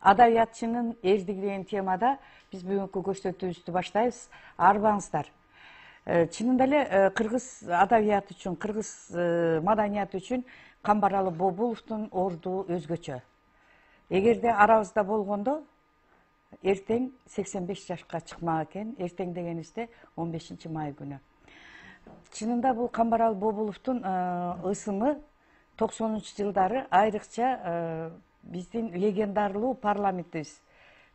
Адабиятчынын эрди деген темада биз бүгүнкү көрсөтүүбүздү баштайбыз. Арбаңыздар. Чынында эле кыргыз адабияты үчүн, кыргыз маданияты үчүн Камбаралы Бобуловдун орду өзгөчө. Эгерде арабызда болгондо эртең 85 жашка чыкмак экен. Эртең дегенибизде 15 май күнү. Чынында бул Камбаралы Бобуловдун ысымы 90-жылдары айрыкча биздин легендарлуу парламентибиз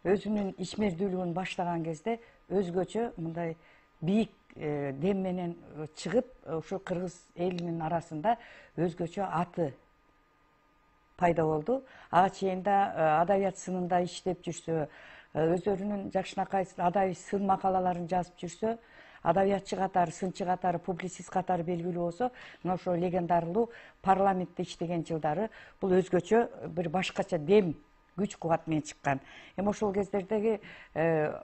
өзүнүн ичмердүүлүгүн баштаган кезде өзгөчө мындай бийик дем менен чыгып, ошо кыргыз элинин арасында өзгөчө аты пайда болду. Ага чейин да адабият сынында иштеп жүрсө, өздөрүнүн жакшынакай адабий сын макалаларын жазып жүрсө, адабиятчы катары, сынчы катары, публицист катары белгилүү болсо, мына ошо легендарлуу парламентте иштеген жылдары бул өзгөчө бир башкача дем, күч кубат менен чыккан. Эми ошол кездердеги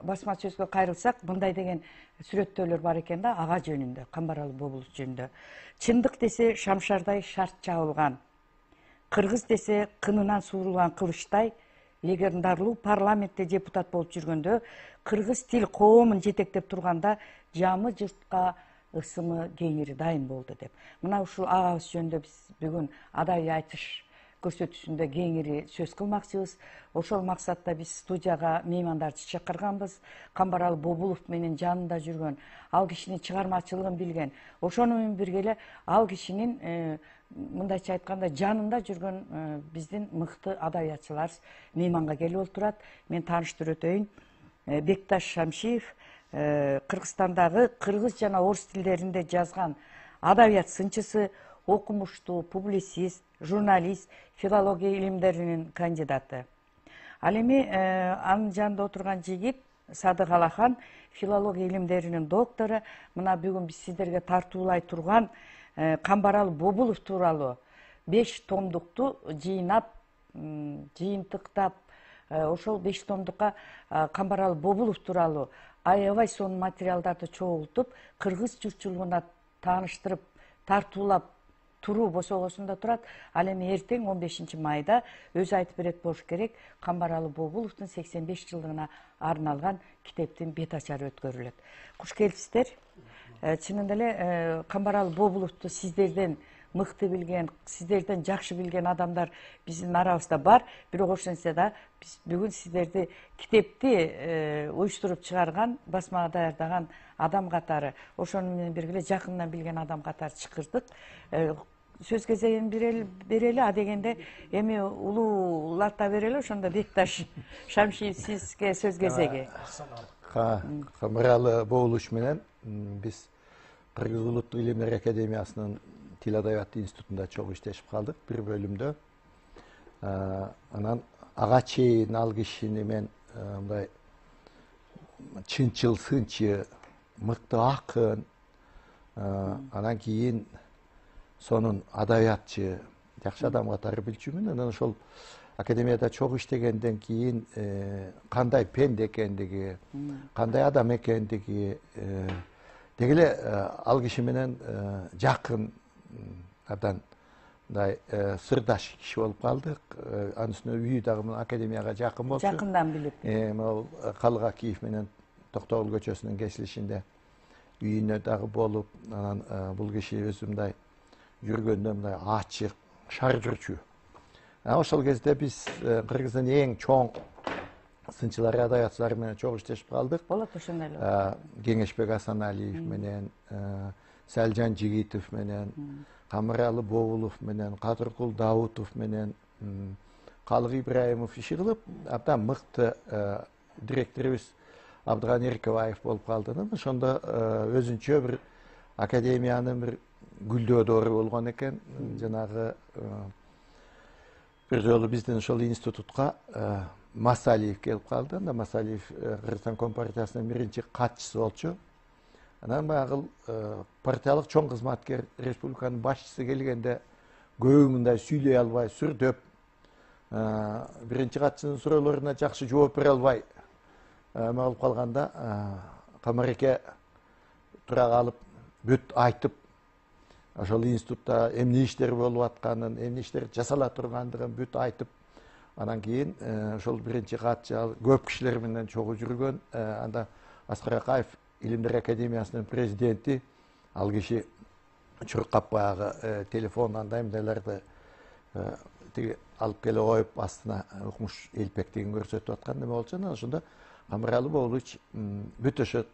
басма сөзгө кайрылсак, мындай деген сүрөттөөлөр бар экен да, ага жөнүндө, Камбаралы Бобулов жөнүндө. Чындык десе шамшардай шарт чабылган, кыргыз десе кынынан суурулган кылычтай, легендарлуу парламентте депутат болуп жүргөндө, кыргыз тил коомун жетектеп турганда жамы жұртқа ысымы кеңири дайым болду деп. Мына ушул агабыз жөнүндө биз бүгүн адабий айтыш көрсөтүүсүндө кеңири сөз кылмакчыбыз. Ошол максатта биз студияга меймандарды чакырганбыз. Камбаралы Бобулов менен жанында жүргөн, ал кишинин чыгармачылыгын билген, ошону менен бирге эле ал кишинин мындайча айтканда жанында жүргөн биздин мыкты адабиятчылар мейманга келип отурат. Мен тааныштырып өтөйүн. Бекташ Шамшиев, Кыргызстандагы кыргыз жана орус тилдеринде жазган адабият сынчысы, окумуштуу, публицист, журналист, филология илимдеринин кандидаты. Ал эми анын жанында отурган жигит Садык Алахан, филология илимдеринин доктору. Мына бүгүн биз сиздерге тартуулай турган Камбаралы Бобулов тууралуу 5 томдукту жыйнап, жыйынтыктап, ошол 5 томдукка Камбаралы Бобулов тууралуу аябай сонун материалдарды чогултуп, кыргыз журтчулугуна тааныштырып, тартуулап туруу босогосунда турат. Ал эми эртең 15 майда өзү айтып берет болуш керек, Камбаралы Бобуловдун 85 жылдыгына арналган китептин бет ачары өткөрүлөт. Куш келипсиздер. Чынында эле Камбаралы Бобуловду сиздерден мыкты билген, сиздерден жакшы билген адамдар биздин арабызда бар. Бирок ошентсе да биз бүгүн сиздерди китепти уюштуруп чыгарган, басмага даярдаган адам катары, ошону менен бирге эле жакындан билген адам катары чакырдык. Сөз кезегин берели, а дегенде эми улуулата берели. Ошондо Бекташ Шамшиев, сизге сөз кезеги. Камбаралы Бобулов менен биз Кыргыз Улуттук Илимдер Академиясынын Тил Адабияты институтунда чогуу иштешип калдык, бир бөлүмдө. Анан ага чейин ал кишини мен мындай чынчыл, сынчы, мыкты акын, анан кийин сонун адабиятчы, жакшы адам катары билчүмүн. Анан ошол академияда чогуу иштегенден кийин кандай пенде экендиги, кандай адам экендиги, деги эле ал киши менен жакын абдан мындай сырдаш киши болуп калдык. Анын үстүнө үйү дагы академияга жакын болчу. Жакындан билип. Могул Калыгакиев менен Токтогул көчөсүнүн кесилишинде үйүнө дагы болуп, анан бул киши өзү мындай жүргөндө мындай ачык, шар жүрчү. Ошол кезде биз Кыргыздын эң чоң сынчылары, адабиятчылары менен чогуу иштешип калдык. Болот ошондой эле. Кеңешбек Асаналиев менен, Салжан Жигитов менен, Камбаралы Бобулов менен, Кадыркул Даутов менен, Калык Ибраимов иши кылып, абдан мыкты директорубуз Абдыган Эркебаев болуп калды. Ошондо өзүнчө бир академиянын бир гүлдөөдөрү болгон экен. Жанагы бир жолу биздин ошол институтка Масалиев келип калды. Масалиев Кыргызстан Компартиясынын биринчи катчысы болчу. Анан баягы партиялык чоң кызматкер, республиканын башчысы келгенде көбү мындай сүйлөй албай, сүрдөп, биринчи катчынын суроолоруна жакшы жооп бере албай болуп калганда, Камареке тура калып, бүт айтып, ошол институтта эмне иштер болуп атканын, эмне иштер жасала тургандыгын бүт айтып, Анан кийин ошол биринчи катчы ал көп кишилер менен чогуу жүргөн. Анда Аскар Акаев Илимдер академиясынын президенти, ал киши чуркап баягы телефон андай эмнелерди тиги алып келе коюп астына укмуш элпектигин көрсөтүп аткан неме болчу. Анан ошондо Камбаралы Бобулович бүт ошо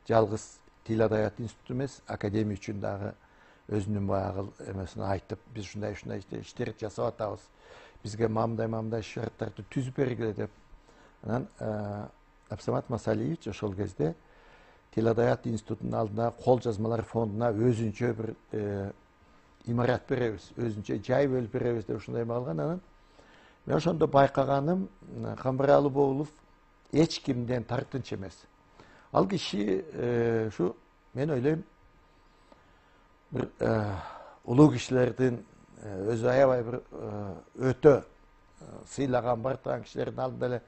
жалгыз тил адабият институту эмес, академия үчүн дагы өзүнүн баягы эмесин айтып, биз ушундай иштерди жасап атабыз. Бизге мамдай шарттарды түзүп бергиле деп. Анан Абсамат Масалиевич ошол кезде тил адабият институтунун алдына кол жазмалар фондуна өзүнчө бир имарат беребиз, өзүнчө жай бөлүп беребиз деп ушундай калган. Анан мен ошондо байкаганым, Камбаралы Бобулов эч кимден тартынч эмес. Ал киши ушу мен ойлойм бир улуу кишилердин өзү аябай бир өтө сыйлаган бартыран кишилердин алдында эле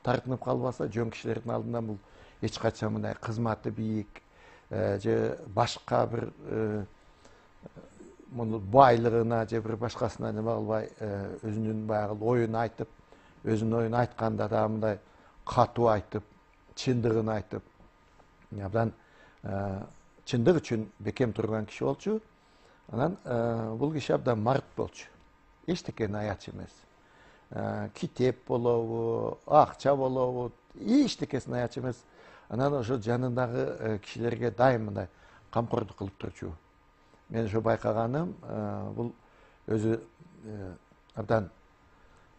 тартынып калбаса, жөн кишилердин алдында бул эч качан мындай кызматы бийик же башка бир муну байлыгына же бир башкасына неме кылбай өзүнүн баягы оюн айтып, өзүнүн оюн айтканда да мындай катуу айтып, чындыгын айтып, абдан чындык үчүн бекем турган киши болчу. Анан бул киши абдан март болчу. Эчтекени аячы эмес. Китеп болобу, акча болобу, эчтекесин аячы эмес. Анан ошо жанындагы кишилерге дайым мындай камкордук кылып турчу. Мен ошо байкаганым, бул өзү абдан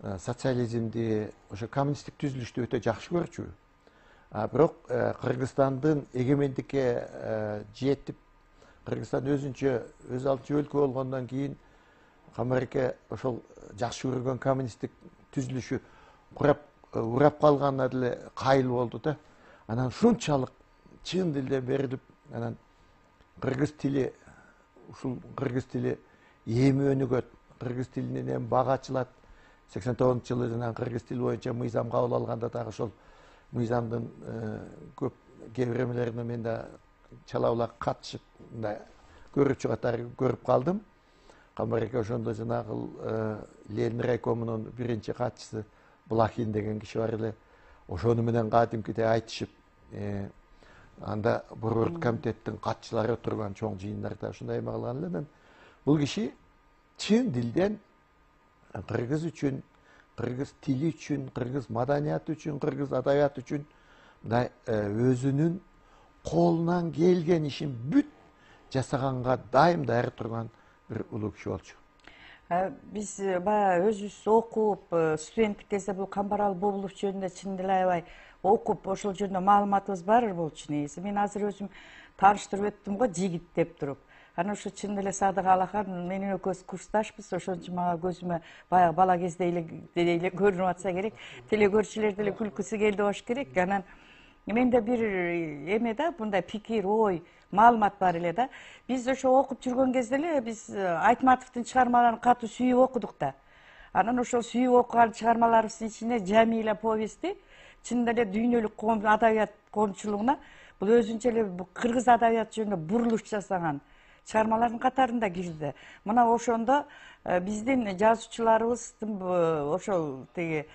социализмди, ошо коммунисттик түзүлүштү өтө жакшы көрчү. Бирок Кыргызстандын эгемендикке жетип, Кыргызстан өзүнчө өз алдынча өлкө болгондон кийин Камбареке ошол жакшы көргөн коммунисттик түзүлүшү урап калганына деле кайыл болду да. Анан ушунчалык чын дилден берилип, анан кыргыз тили, ушул кыргыз тили эми өнүгөт, кыргыз тилинен бага ачылат. 89-жылы жана кыргыз тили боюнча мыйзам кабыл алганда дагы ошол мыйзамдын көп кээ бир эмелерине мен да чала катышып, мындай көрүүчү катары көрүп калдым. Камбареке ошондо жанагы Ленин райкомунун биринчи катчысы Блахин деген киши бар эле. Ошону менен кадимкидей айтышып, анда борбордук комитеттин катчылары отурган чоң жыйындарда ушундай эме кылган эле. Бул киши чын дилден кыргыз үчүн, кыргыз тили үчүн, кыргыз маданияты үчүн, кыргыз адабияты үчүн мындай өзүнүн колунан келген ишин бүт жасаганга дайым даяр турган бир улуу киши болчу. Биз баягы өзүбүз окуп, студенттик кезде бул Камбаралы Бобулов жөнүндө чын эле аябай окуп, ошол жөнүндө маалыматыбыз бар болчу негизи. Мен азыр өзүм тааныштырып өттүм го, жигит деп туруп. Анан ошо чын эле Садык Алахан менен экөөбүз курсташпыз, ошон үчүн мага көзүмө баягы бала кезде эле көрүнүп атса керек. Телекөрүүчүлөр деле күлкүсү келди болуш керек. Анан менде бир эме да, мындай пикир, ой, маалымат бар эле да. Биз ошо окуп жүргөн кезде эле биз Айтматовдун чыгармаларын катуу сүйүп окудук да. Анан ошол сүйүп окуган чыгармаларыбыздын ичинде Жамиля повести чын эле дүйнөлүк адабият коомчулугуна бул өзүнчө эле кыргыз адабияты жөнүндө бурулуш жасаган чыгармалардын катарында кирди. Мына ошондо биздин жазуучуларыбыздын ошол тиги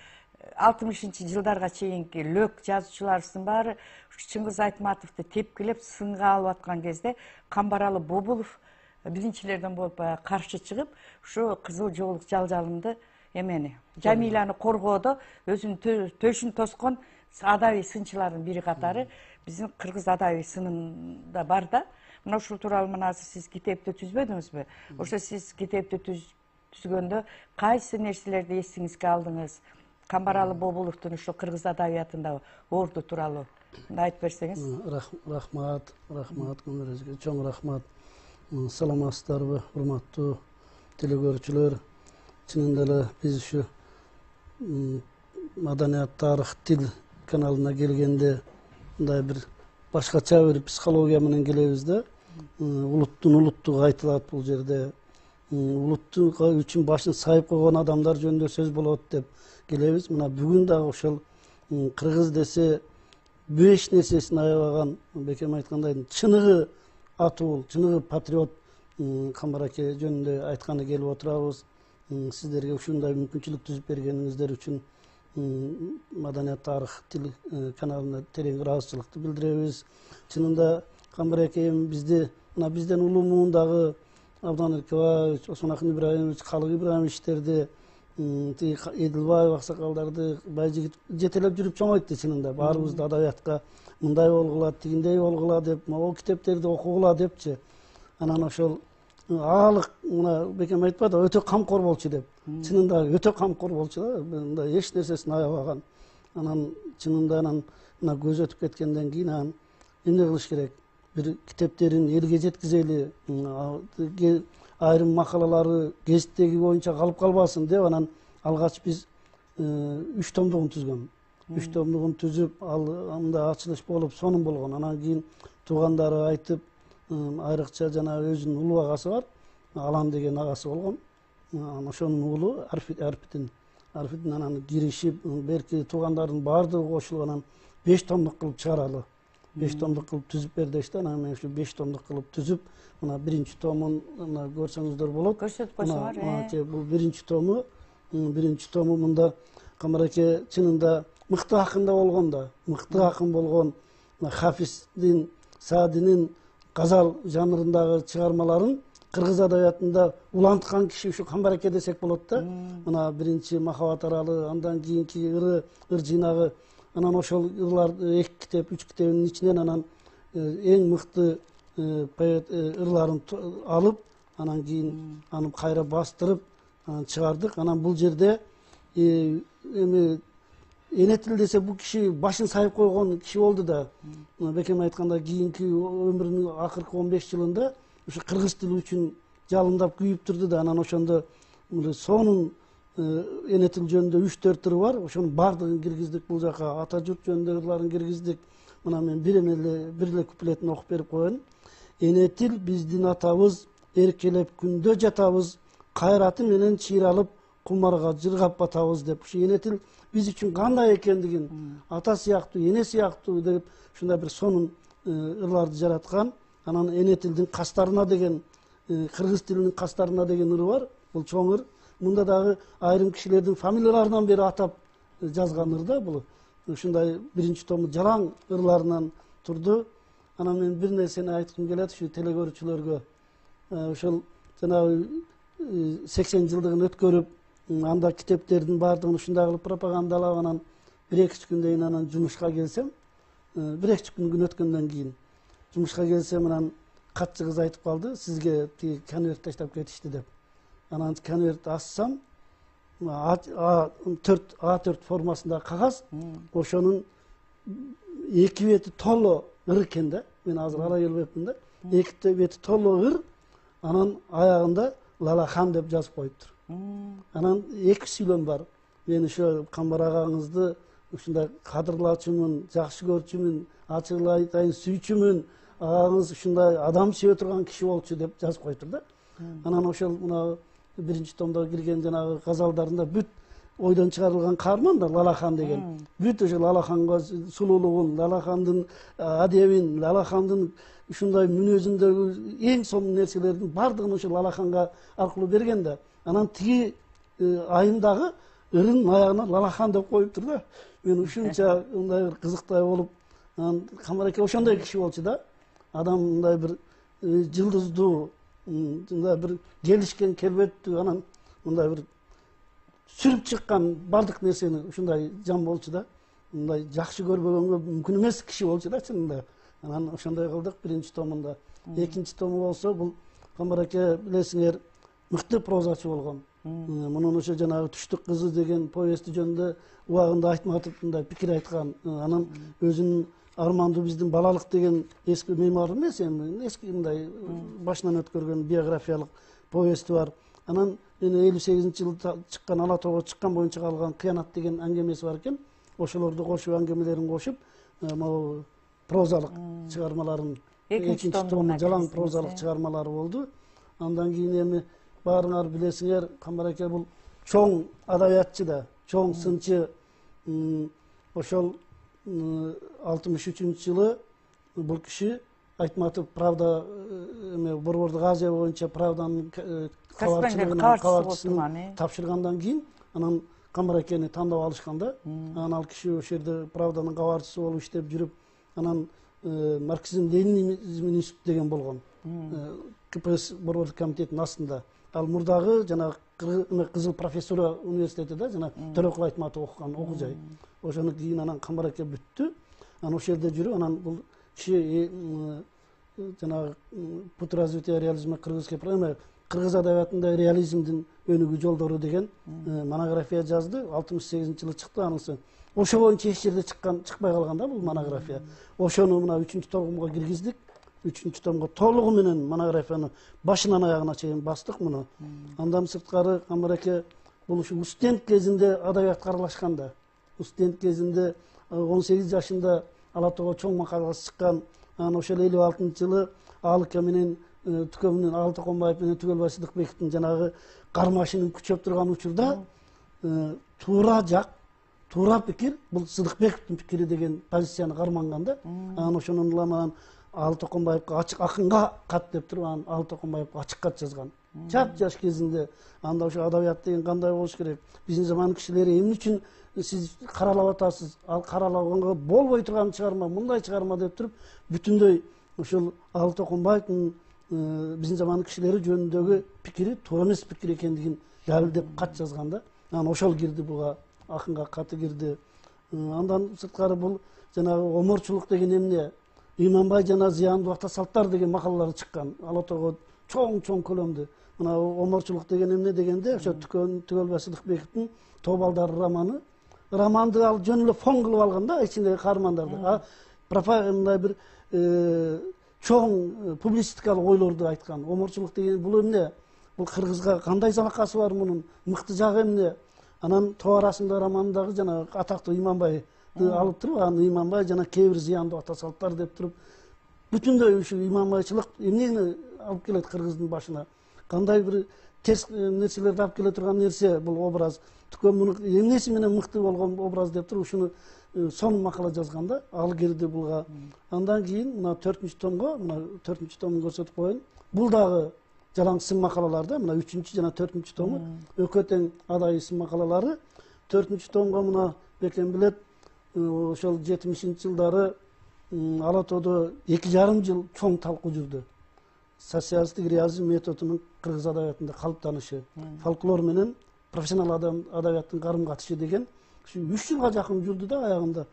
60-жылдарга чейинки лөк жазуучуларыбыздын баары Чыңгыз Айтматовду тепкилеп сынга алып аткан кезде Камбаралы Бобулов биринчилерден болуп каршы чыгып, ушу кызыл жоолук жалжалымды эмени Жамиляны коргоодо өзүнүн төшүн тоскон адабий сынчылардын бири катары биздин кыргыз адабий сынында бар да. Мына ушул тууралуу мына азыр сиз китепти түзбөдүңүзбү? Ошо сиз китепти түзгөндө кайсы нерселерди эсиңизге алдыңыз? Камбаралы Бобуловдун ушул кыргыз адабиятында орду тууралуу айтып берсеңиз. Рахмат көңүлүңүзгө чоң рахмат. Саламатсыздарбы, урматтуу телекөрүүчүлөр? Чынында эле биз ушу маданият, тарых, тил каналына келгенде мындай бир башкача бир психология менен келебиз да. Улуттун улуттугу айтылат бул жерде. Улуттук үчүн башын сайып койгон адамдар жөнүндө сөз болот деп келебиз. Мына бүгүн дагы ошол кыргыз десе беш нерсесин аябаган, бекем айткандай, чыныгы атуул, чыныгы патриот Камбареке жөнүндө айтканы келип отурабыз. Sizlerge ушундай мүмкүнчүлүк түзүп бергениңиздер үчүн Маданият Тарых тил каналына терең ыраазычылыкты билдиребиз. Чынында Камбар акем бизден улуу муундагы Абдан Эркебаевич, Осмонакын Ибраимович, Калык Ибраимовичтерди, Эдилбаев аксакалдарды байжигит жетелеп жүрүп чоңойтты чынында. Баарыбызды адабиятка мындай болгула, тигиндей болгула деп, могу китептерди окугула депчи. Анан ошол аалык мына бекем айтпады, өтө камкор болчу деп. Чынында өтө камкор болчу да, мындай эч нерсесин аябаган. Анан чынында анан мына көз өтүп кеткенден кийин анан эмне кылыш керек? Бир китептерин элге жеткизели, айрым макалалары гезиттеги боюнча калып калбасын деп анан алгач биз 3 томдугун түзгөн. 3 томдугун түзүп, анда ачылыш болуп, сонун болгон. Анан кийин туугандары айтып, айрыкча жана өзүнүн улуу агасы бар, Алам деген агасы болгон. Ошонун уулу Арфитин анан киришип, берки туугандардын баардыгы кошулуп анан 5 томдук кылып чыгаралы. 5 томдук кылып түзүп бер дешти. Анан мен ушу 5 томдук кылып түзүп, мына биринчи томун көрсөңүздөр болот. Көрсөтүп койсоңор. Бул биринчи тому. Биринчи тому мында Камбар аке чынында мыкты акын да болгон да. Мыкты акын болгон Хафиздин, Саадинин газал жанрындагы чыгармаларын кыргыз адабиятында уланткан киши ушу Камбар аке десек болот да. Мына биринчи Махабат аралы, андан кийинки ыр жыйнагы, анан ошол ырлар 2 китеп, 3 китебинин ичинен анан эң мыкты поэт ырларын алып, анан кийин аны кайра бастырып чыгардык. Анан бул жерде эми Энетил десе бул киши башын сайып койгон киши болду да. Бекем айтканда кийинки өмүрүнүн акыркы 15 жылында ушу кыргыз тили үчүн жалындап күйүп турду да. Анан ошондо сонун Энетил жөнүндө 3-4 ыры бар. Ошонун баардыгын киргиздик бул жака. Ата журт жөнүндө ырларын киргиздик. Мына мен бир эле куплетин окуп берип коеюн. Энетил биздин атабыз, эркелеп күндө жатабыз, кайраты менен чыйралып кумарга жыргап батабыз деп. Ушу Энетил биз үчүн кандай экендигин, ата сыяктуу, эне сыяктуу деп ушундай бир сонун ырларды жараткан. Анан Энетилдин кастарына деген, кыргыз тилинин кастарына деген ыры бар. Бул чоң ыр. Мында дагы айрым кишилердин фамилияларынан бери атап жазган ыр да бул. Ушундай биринчи тому жалаң ырларынан турду. Анан мен бир нерсени айткым келет ушу телекөрүүчүлөргө. Ошол жанагы 80 жылдыгын өткөрүп, анда китептердин баардыгын ушундай кылып пропагандалап, анан 1-2 күндөн кийин анан жумушка келсем, 1-2 күн өткөндөн кийин жумушка келсем, анан катчы кыз айтып калды, сизге тиги конверт таштап кетишти деп. Анан конверт ачсам, A4 формасындагы кагаз, ошонун 2 бети толо ыр экен да. Мен азыр ала келбепмин да. 2 бети толо ыр, анан аягында Лалахан деп жазып коюптур. Анан 2 сүйлөм бар. Мен ошо Камбар агаңызды ушундай кадырлачумун, жакшы көрчүмүн, ачык айтайын сүйчүмүн, агаңыз ушундай адам сүйө турган киши болчу деп жазып коюптур да. Анан ошол мына биринчи томдо кирген жанагы газалдарында бүт ойдон чыгарылган каарман да Лалахан деген. Бүт ошо Лалаханга сулуулугун, Лалахандын адебин, Лалахандын ушундай мүнөзүндөгү эң сонун нерселердин баардыгын ошо Лалаханга аркылуу берген да. Анан тиги айымдагы ырын аягына Лалахан деп коюптур да. Мен ушунча мындай бир кызыктай болуп, анан Камбар аке ошондой киши болчу да. Адам мындай бир жылдыздуу, мындай бир келишкен келбеттүү, анан мындай бир сүрүп чыккан бардык нерсени ушундай жан болчу да. Мындай жакшы көрбөгөнгө мүмкүн эмес киши болчу да чынында. Анан ошондой кылдык биринчи томунда. Экинчи тому болсо бул Камбар аке билесиңер мыкты прозачы болгон. Мунун ошо жанагы Түштүк кызы деген повести жөнүндө убагында Айтматов мындай пикир айткан. Анан өзүнүн Армандуу биздин балалык деген эски мемуар эмес, эми эски мындай башынан өткөргөн биографиялык повести бар. Анан 58-жылда чыккан Ала тоого чыккан боюнча калган Кыянат деген аңгемеси бар экен. Ошолорду кошуп аңгемелерин кошуп, могу прозалык чыгармаларын экинчи тому жалаң прозалык чыгармалары болду. Андан кийин эми баарыңар билесиңер, Камбар аке бул чоң адабиятчы да, чоң сынчы. Ошол 63-жылы бул киши Айтматов Правда Борбордук Азия боюнча Правданын Каспенден кабарчысынын тапшыргандан кийин анан Камбаракени тандап алышканда, анан ал киши ошол жерде Правданын кабарчысы болуп иштеп жүрүп, анан марксизм ленинизм институту деген болгон. КПСС Борбордук комитетинин астында. Ал мурдагы жанагы Кызыл профессура университетиде жана Төлөкул Айтматов окуган окуу жай. Ошону кийин анан Камбараке бүттү. Анан ошол жерде жүрүп, анан бул киши жанагы путь развития реализма кыргызский программа кыргыз адабиятында реализмдин өнүгүү жолдору деген монография жазды. 68-жылы чыкты анысы. Ошо боюнча эч жерде чыкпай калган да бул монография. Ошону мына 3-томго киргиздик. 3-томго толугу менен монографияны башынан аягына чейин бастык муну. Андан сырткары Камбараке бул ушу студент кезинде адабиятка аралашканда, студент кезинде 18 жашында Ала Тоого чоң макаласы чыккан. Анан ошол 56-жылы Алыка менен Түкөмүнүн Ала Токонбаев менен Түгөлбай Сыдыкбековдун жанагы кармашынын күчөп турган учурда туура жак, туура пикир бул Сыдыкбековдун пикири деген позицияны карманган да. Анан ошонун уламан Ала Токонбаевга ачык акынга кат деп туруп, анан Ала Токонбаевга ачык кат жазган. Жаш кезинде анда ошо адабият деген кандай болуш керек? Биздин замандын кишилери эмне үчүн сиз каралап атасыз? Ал каралаганга болбой турган чыгарма, мындай чыгарма деп туруп, бүтүндөй ошол Ала Токонбаевдин биздин замандын кишилери жөнүндөгү пикири туура эмес пикир экендигин далилдеп кат жазган да. Анан ошол кирди буга, акынга каты кирди. Андан сырткары бул жанагы оморчулук деген эмне? Иманбай жана зыяндуу ата салттар деген макалалары чыккан. Ала Тоого чоң көлөмдүү. Мына оморчулук деген эмне дегенде ошо Түгөлбай Сыдыкбековдун Тоо балдары романды ал жөн эле фон кылып алган да, ичиндеги каармандарды. Мындай бир чоң публицистикалык ойлорду айткан. Оморчулук деген бул эмне? Бул кыргызга кандай залакасы бар мунун? Мыкты жагы эмне? Анан Тоо арасында романдагы жана атактуу Иманбай алып туруп, анан Иманбай жана кээ бир зыяндуу ата салттар деп туруп, бүтүндөй ушу иманбайчылык эмнени алып келет кыргыздын башына? Кандай бир терс нерселерди алып келе турган нерсе бул образ? Түкөмүнүн эмнеси менен мыкты болгон образ деп туруп, ушуну сонун макала жазган да, ал кирди буга. Андан кийин мына 4-томго, мына 4-томун көрсөтүп коеюн. Бул дагы жалаң сын макалалар да, мына 3 жана 4-тому экөө тең адайы сын макалалары. 4-томго мына бекен билет, ошол 70-жылдары Ала Тоодо 2,5 жыл чоң талкуу жүрдү. Социалисттик реализм методунун кыргыз адабиятында калыптанышы, фольклор менен профессионал адабияттын карым-катышы деген 3 жылга жакын жүрдү да аягында.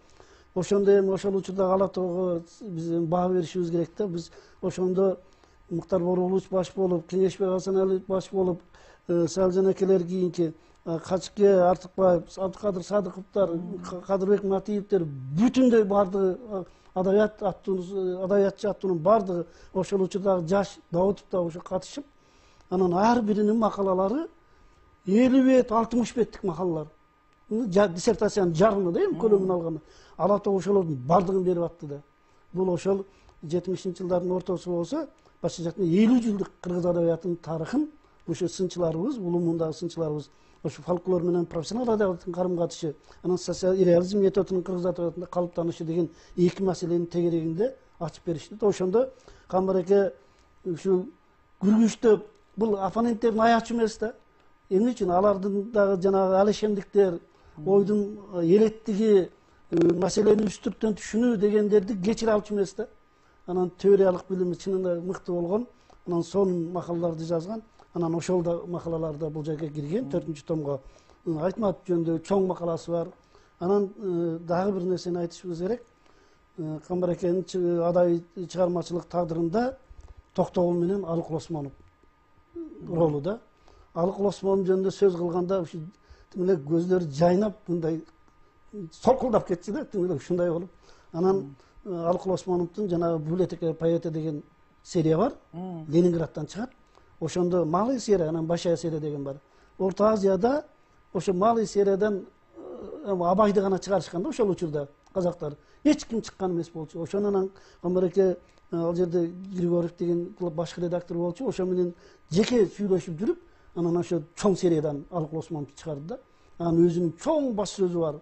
Ошондо эми ошол учурда Ала Тоого биз баа беришибиз керек да. Биз ошондо Муктар Борбулович баш болуп, Кеңешбек Асаналиев баш болуп, Салжан акелер кийинки Качке Артыкбаев, Абдыкадыр Садыковдор, Кадырбек Матиевдер бүтүндөй бардыгы адабиятчы аттуунун бардыгы ошол учурдагы жаш Даутов да ошо катышып, анан ар биринин макалалары 50 бет, 60 беттик макалалар. Диссертациянын жарымы да эми көлөмүн алганда. Ала Тоо ошолордун бардыгын берип атты да. Бул ошол 70-жылдардын ортосу болсо, башка жактан 50 жылдык кыргыз адабиятынын тарыхын ошо сынчыларыбыз, улумундагы сынчыларыбыз ошо фольклор менен профессионал адабияттын карым-катышы, анан реализм методунун кыргыз адабиятында калыптанышы деген эки маселенин тегерегинде ачып беришти. Ошондо Камбараке ушул күргүчтөп бул оппоненттердин аячы эмес да. Эмне үчүн алардын дагы жанагы алешемдиктер, ойдун элеттиги, маселени үстүртөн түшүнүү дегендерди кечире алчу эмес да. Анан теориялык билими чынында мыкты болгон, анан сонун макалаларды жазган. Анан ошол да макалаларда бул жерге кирген 4-томго. Айтматов жөнүндө чоң макаласы бар. Анан дагы бир нерсени айтышыбыз керек. Камбаракенин адайы чыгармачылык тагдырында Токтогул менен Алыкул Осмонов ролу да. Алыкул Осмонов жөнүндө сөз кылганда ушу эле көзлөрү жайнап, мындай солкулдап кетчү да, ушундай болуп. Анан Алыкул Осмоновдун жанагы библиотека поэта деген серия бар. Ленинградтан чыгат. Ошондо малый серия, анан башая серия деген бар. Орто Азияда ошо малый сериядан Абайды гана чыгарышкан да ошол учурда казактар. Эч ким чыккан эмес болчу. Ошонун Камбараке ал жерде Григорьев деген башкы редактор болчу. Ошо менен жеке сүйлөшүп жүрүп, анан ошо чоң сериядан Алыкул Осмоновду чыгарды да. Анан өзүнүн чоң баш сөзү бар.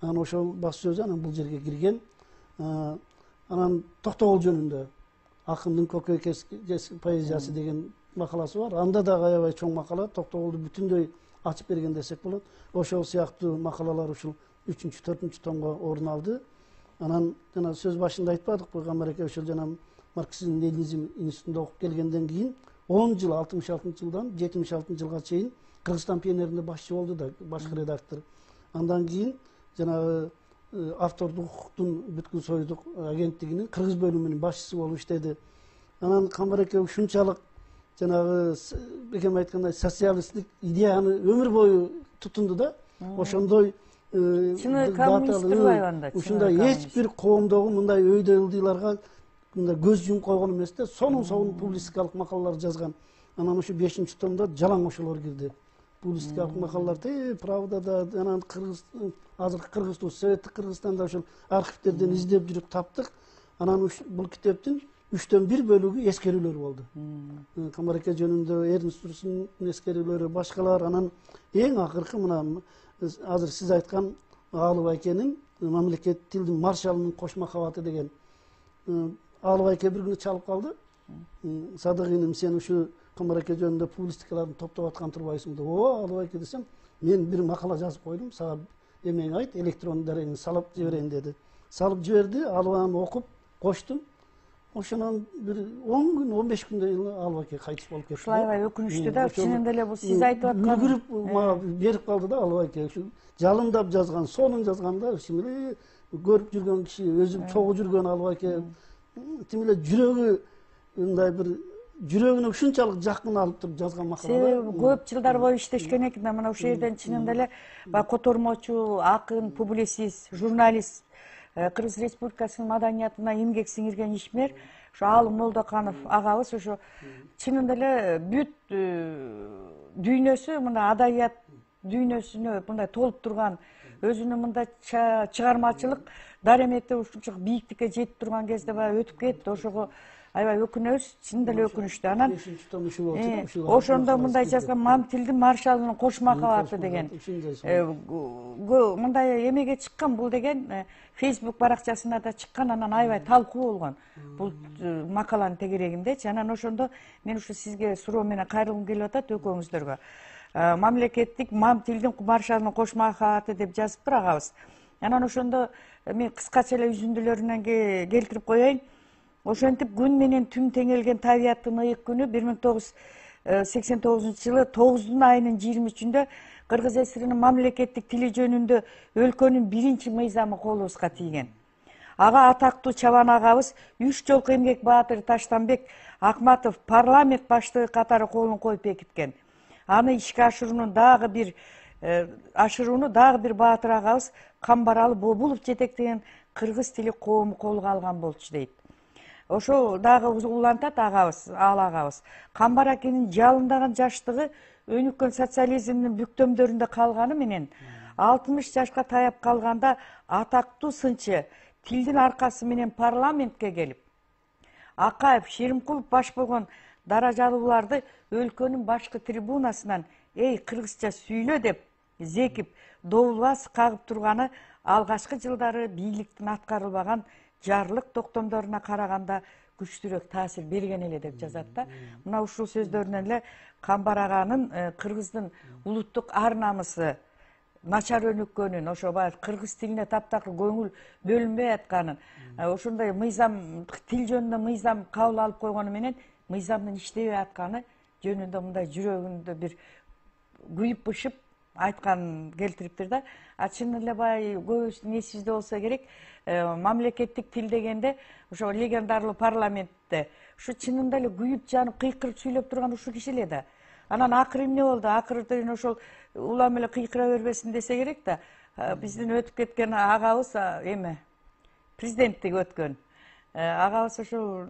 Анан ошол баш сөзү анан бул жерге кирген. Анан Токтогул жөнүндө Акындын көкөй поэзиясы деген макаласы бар. Анда да аябай чоң макала, Токтогулду бүтүндөй ачып берген десек болот. Ошол сыяктуу макалалар ушул 3-4 томго орун алды. Анан жана сөз башында айтпадыкпы, Камбареке ошол жана марксизм ленинизм институтунда окуп келгенден кийин 10 жыл 66-жылдан 76-жылга чейин Кыргызстан пионеринде башчы болду да, башкы редактор. Андан кийин жанагы автордук укуктун бүткүл союздук агенттигинин кыргыз бөлүмүнүн башчысы болуп иштеди. Анан Камбареке ушунчалык жанагы бекем айткандай социалисттик идеяны өмүр бою тутунду да. Ошондой чыны коммунист турбайбы анда? Ушундай эч бир коомдогу мындай өйдө ылдыйларга мындай көз жумуп койгон эмес да. Сонун публистикалык макалалар жазган. Анан ушу 5-томдо жалаң ошолор кирди. Публистикалык макалалар Правдада, анан азыркы Кыргызстан, Советтик Кыргызстанда ошол архивтерден издеп жүрүп таптык. Анан бул китептин 3/1 бөлүгү эскерүүлөр болду. Камбареке жөнүндө Эрнст Руссунун эскерүүлөрү, башкалар. Анан эң акыркы мына азыр сиз айткан Аалыбайкенин мамлекет тилдин маршалынын кош махабаты деген. Аалыбайке бир күнү чалып калды. Садык иним, сен ушу Камбареке жөнүндө публистикаларды топтоп аткан турбайсың деп. Аалыбайке десем, мен бир макала жазып койдум, сага эмеңи айт, электрон дарегине салып жиберейин деди. Салып жиберди, алып аны окуп коштум. Ошонун бир 10 күн, 15 күндөн кийин Аалыбайке кайтыш болуп кетти. Ушул аябай өкүнүчтүү да, чынында эле бул сиз айтып аткан үлгүрүп мага берип калды да Аалыбайке. Ушу жалындап жазган, сонун жазганда, тим эле көрүп жүргөн киши, өзүм чогуу жүргөн Аалыбайке, тим эле жүрөгү мындай бир жүрөгүнө ушунчалык жакын алып туруп жазган макалалар. Көп жылдар бою иштешкен экен да, мына ошол жерден чынында эле котормочу, акын, публицист, журналист, Кыргыз Республикасынын маданиятына эмгек сиңирген ишмер, ошо Алым Молдоканов агабыз ошо чынында эле бүт дүйнөсү, мына адабият дүйнөсүнө мындай толуп турган, өзүнүн мындай чыгармачылык даремети ушунчалык бийиктикке жетип турган кезде баягы өтүп кетти. Ошого аябай өкүнөбүз, чынында эле өкүнүчтүү. Анан ошондо мындай жазган Мам тилдин маршалынын кош махабаты деген мындай эмеге чыккан, бул деген Facebook баракчасына да чыккан, анан аябай талкуу болгон бул макаланын тегерегиндечи. Анан ошондо мен ушу сизге суроо менен кайрылгым келип атат экөөңүздөргө. Мамлекеттик Мам тилдин маршалынын кош махабаты деп жазыптыр агабыз. Анан ошондо мен кыскача эле үзүндүлөрүнөн келтирип коеюн. Ошентип күн менен түн теңелген табияттын ыйык күнү 1989-жылы 9 айынын 23-ндө Кыргыз ССРнин мамлекеттик тили жөнүндө өлкөнүн биринчи мыйзамы колубузга тийген. Ага атактуу чабан агабыз 3 жолку эмгек баатыры Таштанбек Акматов парламент баштыгы катары колун коюп бекиткен. Аны ишке ашырууну дагы бир баатыр агабыз Камбаралы Бобулов жетектеген кыргыз тили коому колго алган болчу дейт. Ошо дагы улантат агабыз, ал агабыз. Камбаракенин жалындаган жаштыгы өнүккөн социализмдин бүктөмдөрүндө калганы менен 60 жашка таяп калганда атактуу сынчы тилдин аркасы менен парламентке келип, Акаев, Шеримкулов баш болгон даражалууларды өлкөнүн башкы трибунасынан «Эй, кыргызча сүйлө» деп зекип, добулбас кагып турганы алгачкы жылдары бийликтин аткарылбаган жарлык токтомдоруна караганда күчтүүрөөк таасир берген эле деп жазат да. Мына ушул сөздөрүнөн эле Камбар аганын кыргыздын улуттук ар намысы начар өнүккөнүн, ошо баягы кыргыз тилине таптакыр көңүл бөлүнбөй атканын, ошондой мыйзам, тил жөнүндө мыйзам кабыл алып койгону менен мыйзамдын иштебей атканы жөнүндө мындай жүрөгүндө бир күйүп бышып айтканын келтириптир да. Чын эле баягы көбүбүздүн эсибизде болсо керек, мамлекеттик тил дегенде ошо легендарлуу парламентте ушу чынында эле күйүп жанып кыйкырып сүйлөп турган ушул киши эле да. Анан акыры эмне болду? Акыры ошол улам эле кыйкыра бербесин десе керек да. Биздин өтүп кеткен агабыз президенттик өткөн агабыз ошо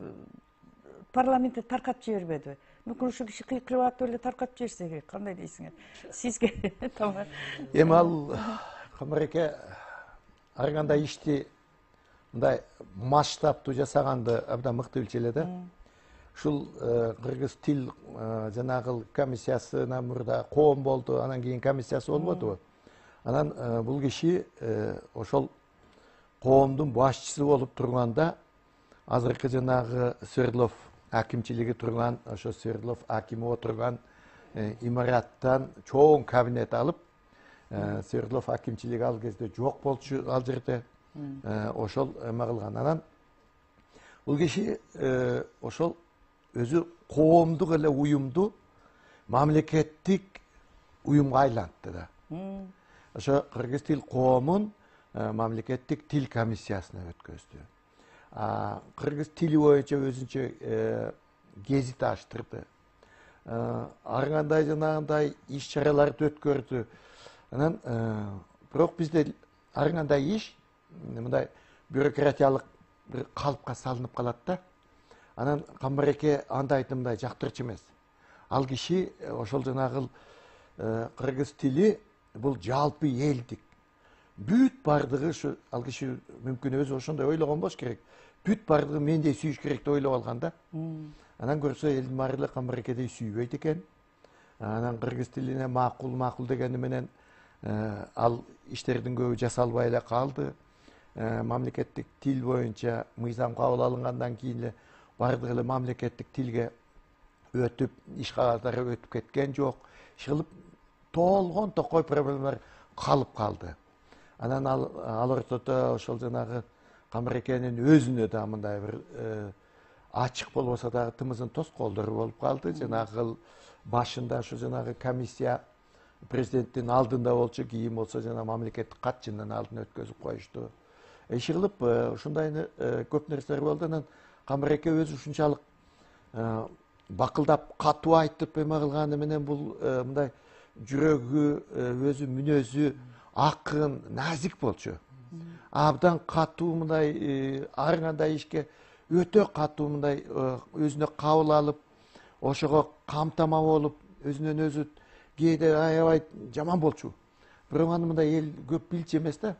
парламентти таркатып жибербедиби? Мүмкүн ушул киши кыйкырып атып эле таркатып жиберсе керек. Кандай дейсиңер? Сизге эми ал Камбареке ар кандай ишти мындай масштабтуу жасаганды абдан мыкты билчү эле да. Ушул кыргыз тил жанагы комиссиясына мурда коом болду, анан кийин комиссиясы болбодубу? Анан бул киши ошол коомдун башчысы болуп турганда азыркы жанагы Свердлов акимчилиги турган, ошо Свердлов акими отурган имараттан чоң кабинет алып, Свердлов акимчилиги ал кезде жок болчу ал жерде. Ошол эме кылган. Анан бул киши ошол өзү коомдук эле уюмду мамлекеттик уюмга айлантты да. Ошо Кыргыз тил коомун мамлекеттик тил комиссиясына өткөздү. Кыргыз тили боюнча өзүнчө гезит аштырды. Ар кандай жанагындай иш чараларды өткөрдү. Анан бирок бизде ар кандай иш мындай бюрократиялык бир калыпка салынып калат да. Анан Камбареке андайды мындай жактырчу эмес. Ал киши ошол жанагы кыргыз тили бул жалпы элдик. Бүт бардыгы ушу ал киши мүмкүн өзү ошондой ойлогон болуш керек. Бүт бардыгы мендей сүйүш керек деп ойлоп алган да. Анан көрсө элдин баары эле Камбарекедей сүйбөйт экен. Анан кыргыз тилине макул дегени менен ал иштердин көбү жасалбай эле калды. Мамлекеттик тил боюнча мыйзам кабыл алынгандан кийин эле бардыгы эле мамлекеттик тилге өтүп, иш кагаздары өтүп кеткен жок. Ишкылып толгон токой проблемалар калып калды. Анан ал ортодо ошол жанагы Камбарекенин өзүнө да мындай бир ачык болбосо дагы тымызын тоскоолдору болуп калды. Жанагы башында ушу жанагы комиссия президенттин алдында болчу, кийин болсо жана мамлекеттик катчынын алдына өткөзүп коюшту. Ишкылып ушундай көп нерселер болду. Анан Камбареке өзү ушунчалык бакылдап катуу айтып эме кылганы менен бул мындай жүрөгү, өзү мүнөзү акын, назик болчу. Абдан катуу мындай ар кандай ишке өтө катуу мындай өзүнө кабыл алып, ошого камтама болуп, өзүнөн өзү кээде аябай жаман болчу. Бирок аны мындай эл көп билчү эмес да.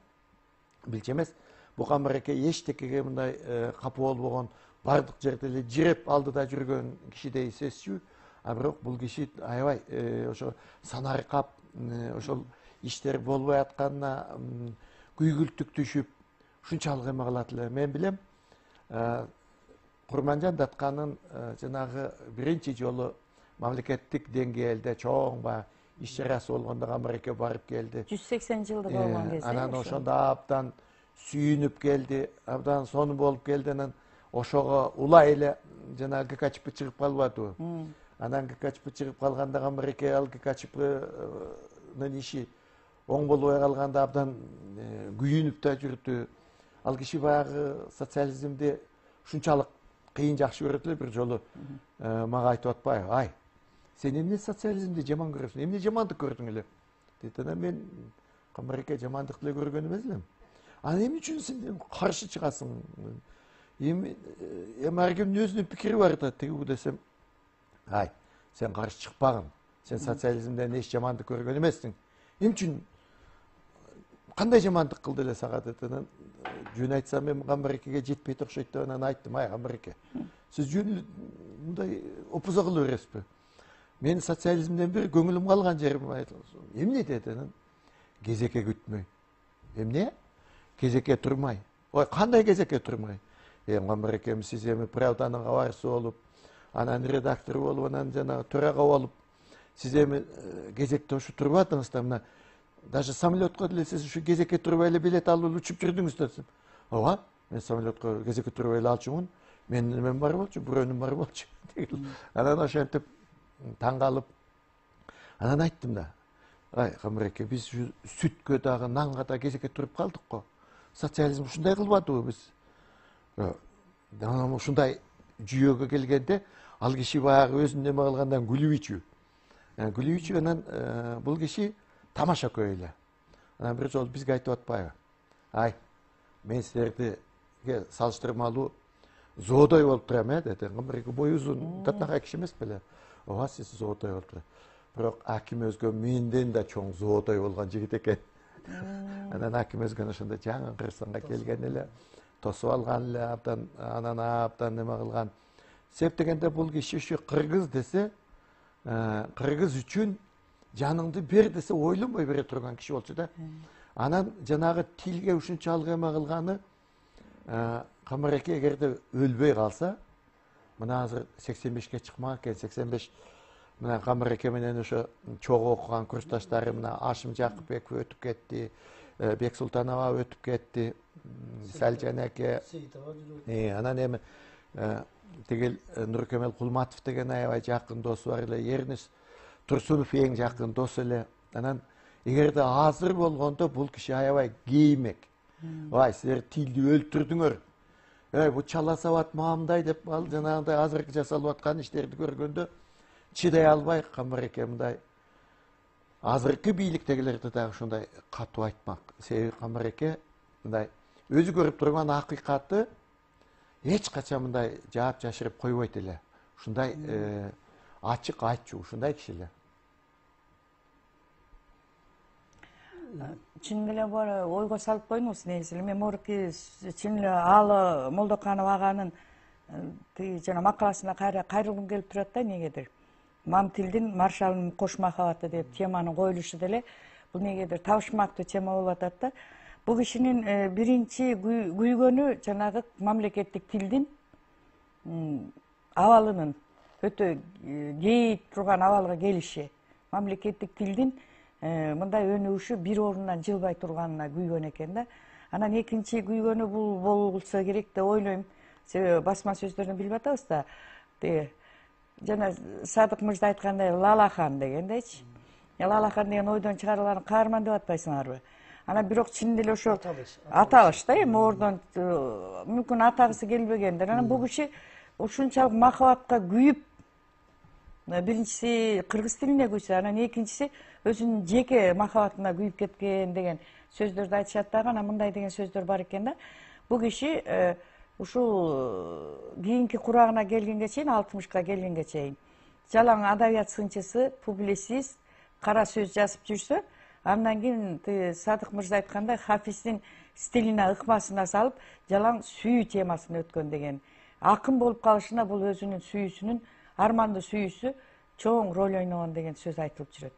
Билчү эмес. Бу Камбареке эчтекеге мындай капа болбогон, бардык жерде эле жиреп алдыда жүргөн кишидей сезчү. Бирок бул киши аябай ошо санаркап, ошол иштер болбой атканына күйгүлтүк түшүп, ушунчалык эме кылат эле. Мен билем, Курманжан Датканын жанагы биринчи жолу мамлекеттик деңгээлде чоң иш чарасы болгондо Камбареке барып келди. 180 жылдык болгон кезде. Анан ошондо абдан сүйүнүп келди, абдан сонун болуп келди. Анан ошого улай эле жанагы ГКЧП чыгып калбадыбы? Анан ГКЧП чыгып калганда Камбареке ал ГКЧПнын иши оң болбой калганда абдан күйүнүп да жүрдү. Ал киши баягы социализмди ушунчалык кыйын жакшы көрөт эле. Бир жолу мага айтып атпайбы? Ай, сен эмне социализмди жаман көрөсүң? Эмне жамандык көрдүң эле? Дейт. Анан мен Камбареке жамандык деле көргөн эмес элем. Анан эмне үчүн сен каршы чыгасың? Эми ар кимдин өзүнүн пикири бар да. Тиги десем, ай, сен каршы чыкпагын. Сен социализмден эч жамандык көргөн эмессиң. Эмне үчүн кандай жамандык кылды эле сага дейт. Анан жөн айтсам мен Камбарекеге жетпейт окшойт деп анан айттым, ай Камбареке, сиз жөн мындай опуза кыла бересизби? Мен социализмден бир көңүлүм калган жерим айтты. Эмне деди? Анан кезекке күтмөй. Эмне? Кезекке турмай. Ой, кандай кезекке турмай? Камбарекем, сиз эми Правданын кабарчысы болуп, анан редактор болуп, анан жана төрага болуп, сиз эми кезекте ушу турбадыңыздар, мына даже самолетко деле сиз ушу кезекке турбай эле билет алып учуп жүрдүңүз десем. Ооба, мен самолетко кезекке турбай эле алчумун. Менин эмем бар болчу, бирөөнүн бар болчу. Анан ошентип таң калып, анан айттым да, ай Камбареке, биз сүткө дагы нанга да кезекке туруп калдык го. Социализм ушундай кылбадыбы биз? Анан ушундай жүйөгө келгенде ал киши баягы өзүнүн эме кылгандан күлүп ичүү. Күлүп ичүү, анан бул киши тамаша көй эле. Анан бир жолу бизге айтып атпайбы? Ай, мен силерди салыштырмалуу зоодой болуп турам, деди. Камбареке бою узун, татнакай киши эмес беле? Ооба, сиз зоодой болуп турат. Бирок аким өзгө менден да чоң зоодой болгон жигит экен. Анан аким өзгөн ошондо жаңы Кыргызстанга келген эле, тосуп алган эле, анан абдан эме кылган. Себеп дегенде бул киши ушу кыргыз десе, кыргыз үчүн жаныңды бер десе ойлонбой бере турган киши болчу да. Анан жанагы тилге ушунчалык эме кылганы Камбареке эгерде өлбөй калса, мына азыр 85ке чыкмак экен, 85 мына Камбареке менен ошо чогуу окуган курсташтары мына Ашим Жакыпбеков өтүп кетти, Бексултанова өтүп кетти, Салжан эке, анан эми тигил Нуркемел Кулматов деген аябай жакын досу бар эле, Эрнис Турсунов эң жакын досу эле. Анан эгерде азыр болгондо бул киши аябай кейимек. Vay sizler tildi öldürdüңөр. Bu çala savat mağamday dep al janагындай азыркы жасалып аткан иштерди көргөндө чыдай албай Камбареке мындай азыркы бийликтегилерди дагы ушундай катуу айтмак. Себеби Камбареке мындай өзү көрүп турган акыйкатты эч качан мындай жаап жашырып койбойт эле. Ушундай ачык айтчу ушундай киши эле. Чын эле бар ойго салып коймусуз негизи. Мен мурки чын эле Алы Молдоканов аганын жана макаласына кайрылгым келип турат да негедир. Мамтилдин маршалынын кош махабаты деп теманын коюлушу деле бул негедир табышмактуу тема болуп атат да. Бул кишинин биринчи күйгөнү жанагы мамлекеттик тилдин абалынын өтө кей турган абалга келиши. Мамлекеттик тилдин мындай өнүгүшү бир орундан жылбай турганына күйгөн экен да. Анан экинчи күйгөнү бул болсо керек деп ойлойм. Себеби басма сөздөрүн билип атабыз да. Жана Садык мырза айткандай Лалахан дегендейчи. Лалахан деген ойдон чыгарылган каарман деп атпайсыңарбы? Анан бирок чын эле ошо аталыш да, эми ордон мүмкүн атагысы келбегендир. Анан бул киши ушунчалык махабатка күйүп, биринчиси кыргыз тилине күйсө, анан экинчиси өзүнүн жеке махабатына күйүп кеткен деген сөздөрдү айтышат дагы. Анан мындай деген сөздөр бар экен да. Бул киши ушул кийинки курагына келгенге чейин, 60ка келгенге чейин жалаң адабият сынчысы, публицист, кара сөз жазып жүрсө, андан кийин Садык мырза айткандай Хафиздин стилине, ыкмасына салып, жалаң сүйүү темасын өткөн деген. Акын болуп калышына бул өзүнүн сүйүүсүнүн, армандуу сүйүүсү чоң роль ойногон деген сөз айтылып жүрөт.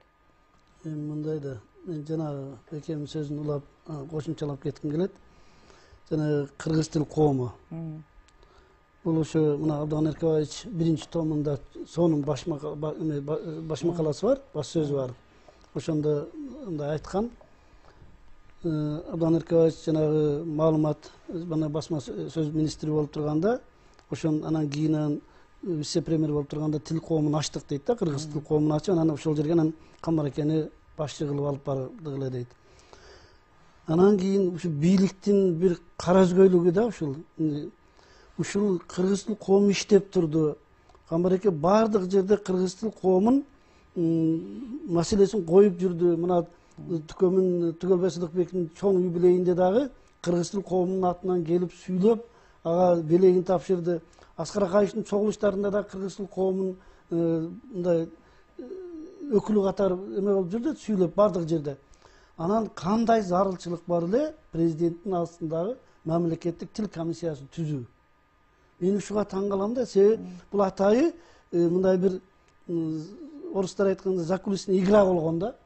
Мындай да, мен жанагы экенин сөзүн улап, кошумчалап кетким келет. Жана кыргыз тил коому. Бул ошо мына Абдан Эркебаевич биринчи томунда сонун баш макаласы бар, баш сөзү бар. Ошондо мындай айткан. Абдан Эркебаевич жанагы маалымат, мына басма сөз министри болуп турганда, ошон анан кийин вице-премьер болуп турганда тил коомун ачтык дейт да, кыргыз тил коомун ачып, анан ошол жерге анан Камбарекени башчы кылып алып бардык эле дейт. Анан кийин ушу бийликтин бир кара өзгөйлүгү да ушул кыргыз тил коому иштеп турду. Камбареке бардык жерде кыргыз тил коомун маселесин коюп жүрдү. Мына Түгөлбай Сыдыкбектин чоң юбилейинде дагы кыргыз тил коомунун атынан келип сүйлөп, ага белегин тапшырды. Аскар Акаевичтин чогулуштарында да кыргыз тил коомунун мындай өкүлү катары эме болуп жүрдү, сүйлөп бардык жерде. Анан кандай зарылчылык бар эле президенттин астындагы мамлекеттик тил комиссиясын түзүү. Мен ушуга таң калам да, себеби бул атайы мындай бир орустар айтканда закулисный игра болгон да.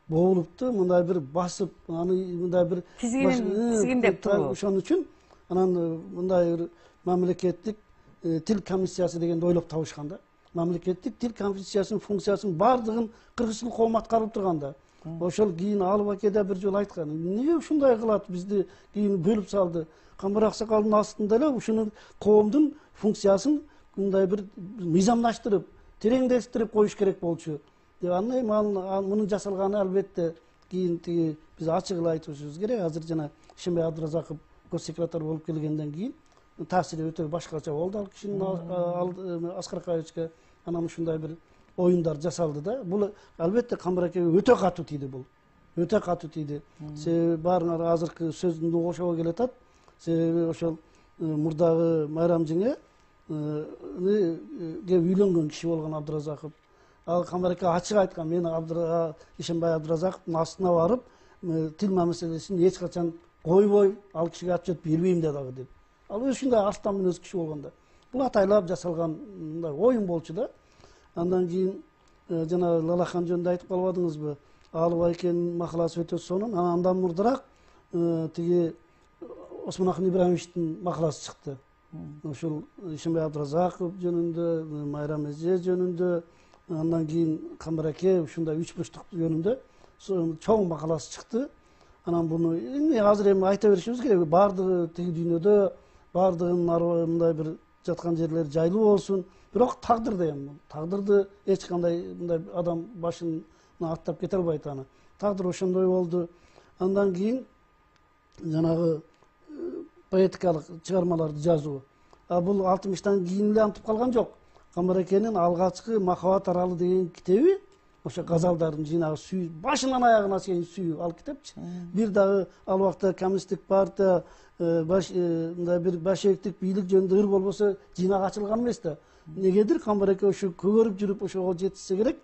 Боолупту мындай бир басып, аны мындай бир тизгиндеп туруу. Ошон үчүн анан мындай бир мамлекеттик тил комиссиясы дегенди ойлоп табышкан да. Мамлекеттик тил комиссиясынын функциясынын бардыгын кыргыз тил коому аткарып турганда. Ошол кийин Алып аке да бир жолу айткан. Эмнеге ушундай кылат, бизди кийин бөлүп салды. Камбар Аксакалдын астында эле ушунун коомдун функциясын мындай бир мыйзамдаштырып, тереңдештирип коюш керек болчу. Деп андай мунун жасалганы албетте кийин тиги биз ачык эле айтышыбыз керек. Азыр жана Ишенбай Абдыразаков гос секретарь болуп келгенден кийин таасири өтө башкача болду ал кишинин Аскар Акаевичке. Анан ушундай бир оюндар жасалды да. Бул албетте Камбарекеге өтө катуу тийди бул. Өтө катуу тийди. Себеби баарыңар азыркы сөзүндө ошого келатат. Себеби ошол мурдагы Майрам жеңе үйлөнгөн киши болгон Абдыразаков. Ал Камбареке ачык айткан, мен Ишенбай Абдыразаковдун астына барып, тил маселесин эч качан койбой, ал кишиге отчет бербейм дагы деп. Ал ушундай астан мүнөз киши болгондо. Бул атайлап жасалган мындай оюн болчу да. Андан кийин жана Лалахан жөнүндө айтып калбадыңызбы? Алып акенин макаласы өтө сонун. Андан мурдараак тиги Osmanakын Ибраимовичтин макаласы чыкты. Ошол Ишимбай Абдыразаков жөнүндө, Майрам эже жөнүндө, андан кийин Камбараке ушундай 3 бурчтук жөнүндө чоң макаласы чыкты. Анан буну азыр эми айта беришибиз керек. Бардыгы тиги дүйнөдө бардыгынын мындай бир жаткан жерлери жайлуу болсун. Бирок тагдыр дейм. Тагдырды эч кандай мындай адам башын аттап кете албайт аны. Тагдыр ошондой болду. Андан кийин жанагы поэтикалык чыгармаларды жазуу. Бул 60-тан кийин эле антып калган жок. Камбаракенин алгачкы Махабат аралы деген китеби, ошо газалдардын жыйнагы сүйүү, башынан аягына чейин сүйүү ал китепчи. Бир дагы ал убакта коммунисттик партия мындай бир башевиктик бийлик жөнүндө ыр болбосо жыйнак ачылган эмес да. Негедир Камбараке ошо көгөрүп жүрүп ошого жетишсе керек.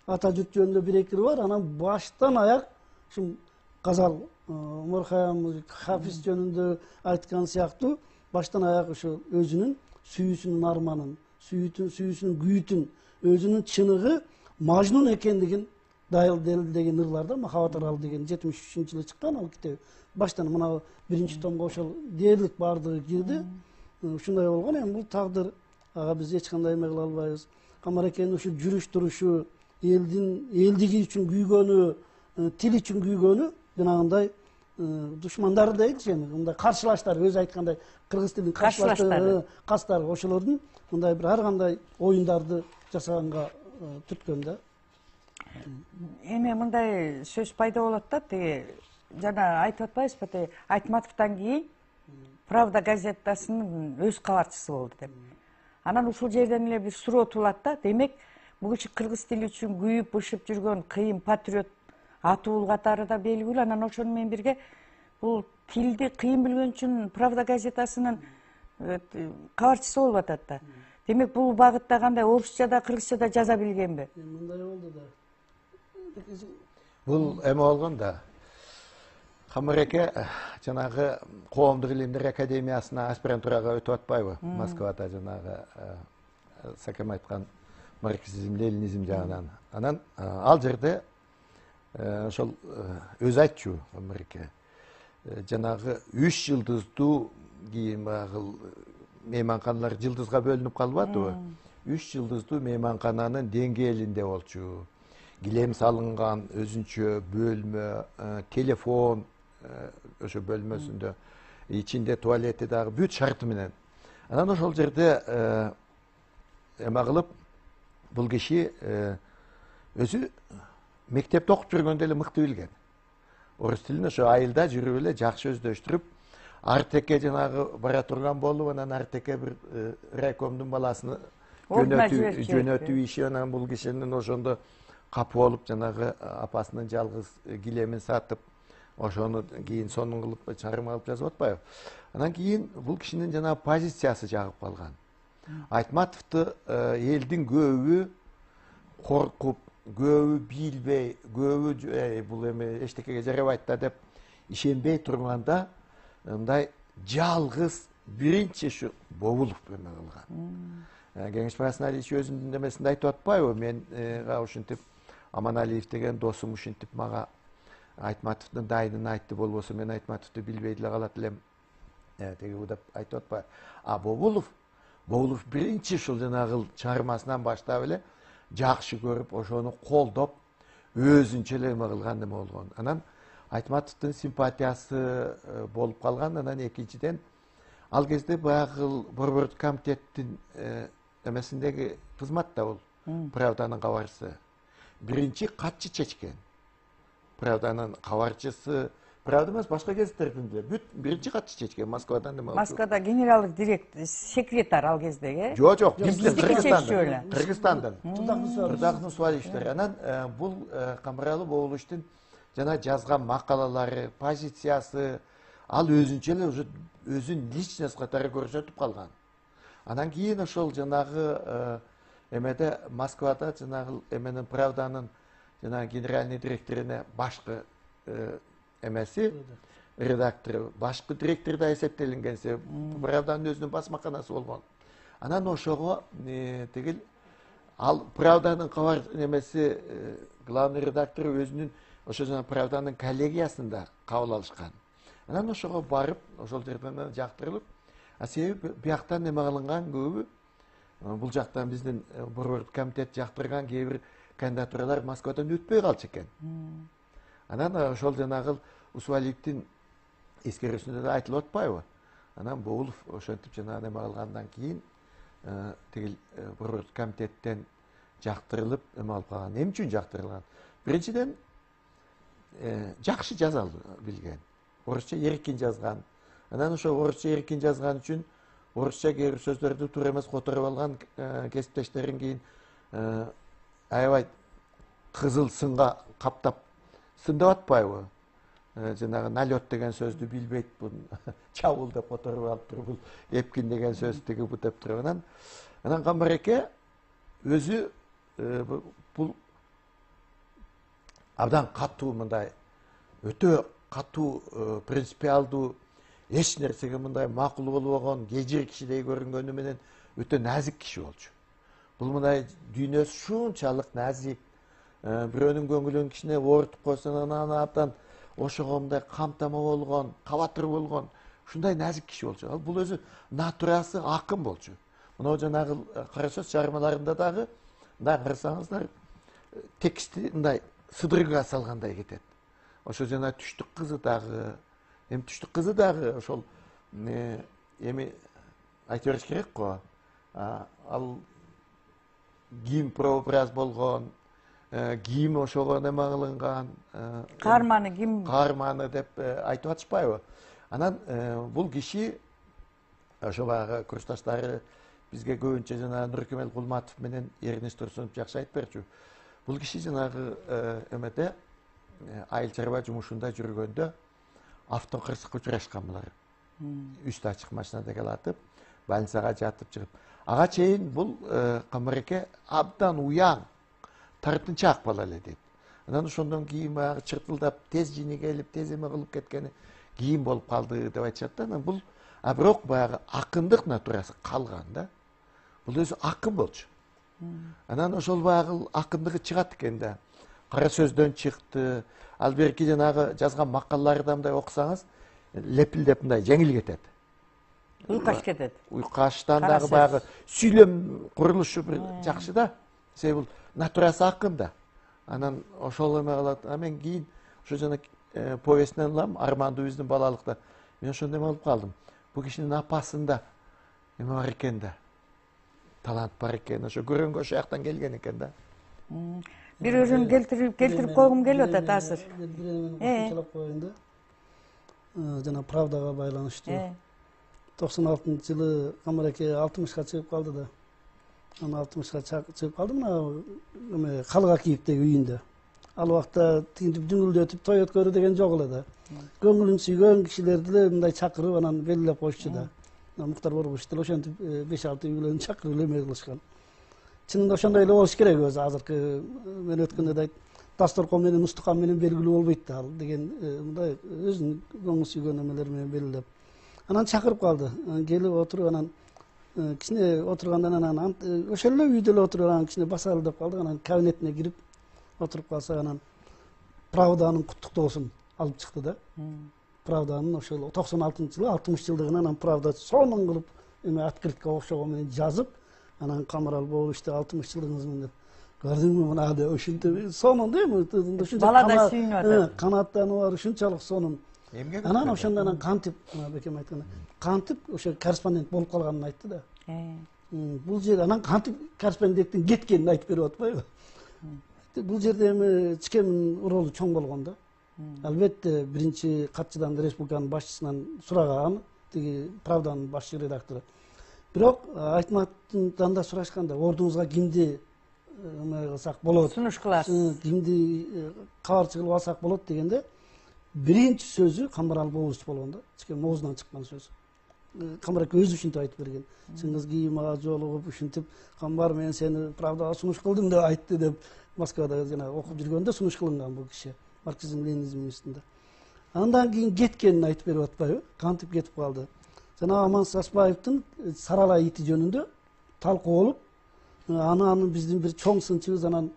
Ата журт жөнүндө бир эки бар, анан баштан аяк ушул газал Умар Хайям Хафиз жөнүндө айткан сыяктуу баштан аяк ошо өзүнүн сүйүүсүнүн арманын, сүйүүсүнүн күйүтүн, өзүнүн чыныгы Мажнун экендигин дәлелдеген ырларда Махабат аралы деген 73-жылы чыккан ал китеп. Баштан мына биринчи томго ошол дээрлик бардыгы кирди. Ушундай болгон. Эми бул тагдыр, ага биз эч кандай эме кыла албайбыз. Камбаракенин ушу жүрүш турушу, элдиги үчүн күйгөнү, тил үчүн күйгөнү жанагындай душмандары дейчи, мындай каршылаштар, өзү айткандай кыргыз тилинин каршылаштары, ошолордун мындай бир ар кандай оюндарды жасаганга түрткөн да. Эми мындай сөз пайда болот да, тиги жана айтып атпайбызбы, тиги Айтматовдон кийин Правда газетасынын өз кабарчысы болду деп. Анан ушул жерден эле бир суроо туулат да. Демек, бул киши кыргыз тили үчүн күйүп бышып жүргөн кыйын патриот атуу катары да белгилүү. Анан ошону менен бирге бул тилди кыйын билген үчүн Правда газетасынын кабарчысы болуп атат да. Демек, бул багытта кандай орусчада, кыргызчада жаза билгенби? Мындай болду да. Бул эме болгон да. Камбараке жанагы Коомдук илимдер академиясына аспирантурага өтүп атпайбы? Москвада жанагы Сакем айткан марксизм, ленинизм жагынан. Анан ал жерде ошол өзү айтчу Камбараке. Жанагы 3 жылдыздуу кийин багы мейманканалар жылдызга бөлүнүп калып атыбы? 3 жылдыздуу мейманкананын деңгээлинде болчу. Килем салынган өзүнчө бөлмө, телефон ошо бөлмөсүндө, ичинде туалети дагы бүт шарты менен. Анан ошол жерде эме кылып бул киши өзү мектепте окуп жүргөндө эле мыкты билген. Орус тилин ошо айылда жүрүп эле жакшы өздөштүрүп, Артеке жанагы бара турган болуп, анан Артеке бир райкомдун баласын жөнөтүү иши, анан бул кишинин ошондо капы болуп жанагы апасынын жалгыз килемин сатып, ошону кийин сонун кылып чыгарма кылып жазып атпайбы? Анан кийин бул кишинин жанагы позициясы жагып калган. Айтматовду элдин көбү коркуп, көбү билбей, көбү бул эме эчтекеге жарабайт да деп ишенбей турганда, мындай жалгыз биринчи ушу Бобулов эме кылган. Кеңешбай Асаналиевич өзүнүн немесинде айтып атпайбы? Мен ушинтип Аманалиев деген досум ушинтип мага Айтматовдун дайынын айтты, болбосо мен Айтматовду билбей деле калат элем. Теги деп айтып атпайбы? Бобулов биринчи ушул жанагы чыгармасынан баштап эле жакшы көрүп, ошону колдоп, өзүнчө эле эме кылган эме болгон. Анан Айтматовдун симпатиясы болуп калган. Анан экинчиден ал кезде баягы Борбордук комитеттин эмесиндеги кызматта бул Правданын кабарчысы. Биринчи катчы чечкен. Правданын кабарчысы, Правда эмес, башка газеттердин деле бүт биринчи катчы чечкен Москвадан эме. Москвада генералдык директор, секретарь ал кездеги. Жок, Кыргызстандын. Тырдакны Суалиевичтер. Анан бул Камбаралы Бобуловичтин жана жазган макалалары, позициясы, ал өзүнчө эле уже өзүн личность катары көрсөтүп калган. Анан кийин ошол жанагы эмеде Москвада жанагы эменин Правданын жанагы генеральный директоруна башкы эмеси, редактору, башкы директор да эсептелинген себеп Правданын өзүнүн басмаканасы болгон. Анан ошого тегил ал Правданын кабар эмеси главный редактору өзүнүн ошо жана Правданын коллегиясында кабыл алышкан. Анан ошого барып, ошол жерден жактырылып, себеби бияктан неме кылынган көбү бул жактан биздин борбордук комитет жактырган кээ бир кандидатуралар Москвадан өтпөй калчу экен. Анан ошол жанагы Усвалиевдин эскерүүсүндө да айтылып атпайбы? Анан Боулов ошентип жана неме кылгандан кийин тигил борбордук комитеттен жактырылып эме алып калган. Эмне үчүн жактырылган? Биринчиден жакшы жаза билген. Орусча эркин жазган. Анан ошо орусча эркин жазган үчүн орусча кээ бир сөздөрдү туура эмес которуп алган кесиптештерин кийин аябай кызыл сынга каптап сындап атпайбы? Жанагы налет деген сөздү билбейт бул чабыл деп которуп алып туруп бул эпкин деген сөз тиги бу деп туруп анан Камбареке өзү бул абдан катуу мындай өтө катуу принципиалдуу эч нерсеге мындай макул болбогон кежир кишидей көрүнгөнү менен өтө назик киши болчу. Бул мындай дүйнөсү ушунчалык назик, бирөөнүн көңүлүн кичине оорутуп койсоң анан абдан ошого мындай камтама болгон, кабатыр болгон, ушундай назик киши болчу. Ал бул өзү натурасы акын болчу. Мына жанагы кара сөз чыгармаларында дагы мындай карасаңыздар тексти мындай сыдырга салгандай кетет. Ошо жана түштүк кызы дагы, түштүк кызы дагы ошол эми айта бериш керек го. Ал кийим прообраз болгон, кийим ошого неме кылынган, каарманы деп айтып атышпайбы? Анан бул киши ошо баягы курсташтары бизге көбүнчө жана Нуркемел Кулматов менен Эрнис Турсунов жакшы айтып берчү. Бул киши жанагы эмете айыл чарба жумушунда жүргөндө автокырсыкка учурашкан булар. Үстү ачык машинада келатып, больницага жатып чыгып. Ага чейин бул Камбареке абдан уяң, тартынчаак бала эле дейт. Анан ошондон кийин баягы чыртылдап тез жини келип, тез эме кылып кеткени кийин болуп калды деп айтышат да. Анан бул бирок баягы акындык натурасы калган да. Бул өзү акын болчу. Анан ошол баягы акындыгы чыгат экен да. Кара сөздөн чыкты. Ал берки жанагы жазган макалаларды мындай окусаңыз, лепилдеп мындай жеңил кетет. Уйкаш кетет. Уйкаштан дагы баягы сүйлөм курулушу бир жакшы да. Себеби бул натурасы акын да. Анан ошол эме кылат. Мен кийин ошо жана повестинен улам Армандуу биздин балалыкта. Мен ошондой эме болуп калдым. Бул кишинин апасында эме бар экен да. Талант бар экен. Ошо көрөнгө ошо жактан келген экен да. Бир өзүн келтирип койгум келип атат азыр. Чалап коеюн да. Жана правдага байланыштуу. 96-жылы Камбареке 60-ка чыгып калды да. Анан 60-ка чыгып калды мына Калга Кийиптеги үйүндө. Ал убакта тинтип дүңүлдөтүп той өткөрүү деген жок эле да. Көңүлүн сүйгөн кишилерди эле мындай чакырып анан белгилеп койчу да. Муктар Борбошев деле ошентип 5-6 үйлөрүн чакырып эме кылышкан. Чынында ошондой эле болуш керек өзү. Азыркы мен өткөндө да дасторкон менен устукан менен белгилүү болбойт да ал деген мындай өзүнүн көңүл сүйгөн эмелери менен белгилеп. Анан чакырып калды. Келип отуруп анан кичине отургандан анан ошол эле үйдө эле отуруп анан кичине басалы деп калдык. Анан кабинетине кирип отуруп калса анан Правданын куттуктоосун алып чыкты да. Правданын ошол 96-жылы 60 анан Правда сонун кылып эме открытка окшогон менен жазып, анан Камарал болушту 60-жылдыгыңыз менен көрдүңбү мына деп ушинтип сонун да эми ушунча бала да сүйүнүп атат. Канаттанып бар ушунчалык сонун. Анан ошондон кантип бекем айтканда кантип ошо корреспондент болуп калганын айтты да. Бул жер анан кантип корреспонденттин кеткенин айтып берип атпайбы? Бул жерде эми чикемин ролу чоң болгон да. Албетте биринчи катчыдан республиканын башчысынан сураган, тиги Правданын башчы редактору. Бирок Айтматовдон да сурашканда, ордуңузга кимди эме кылсак болот? Сунуш кыласыз. Кимди кабарчы кылып алсак болот дегенде биринчи сөзү Камбарал Болуш болгон да. Чикем оозунан чыккан сөз. Камбареке өзү ушинтип айтып берген. Чыңгыз кийим ага жолугуп ушинтип Камбар мен сени Правдага сунуш кылдым деп айтты деп Москвада жана окуп жүргөндө сунуш кылынган бул киши. Марксизм Ленинизм институтунда. Андан кийин кеткенин айтып берип атпайбы? Кантип кетип калды? Жана Аман Саспаевдин Сарала ити жөнүндө талкуу болуп, анын биздин бир чоң сынчыбыз анан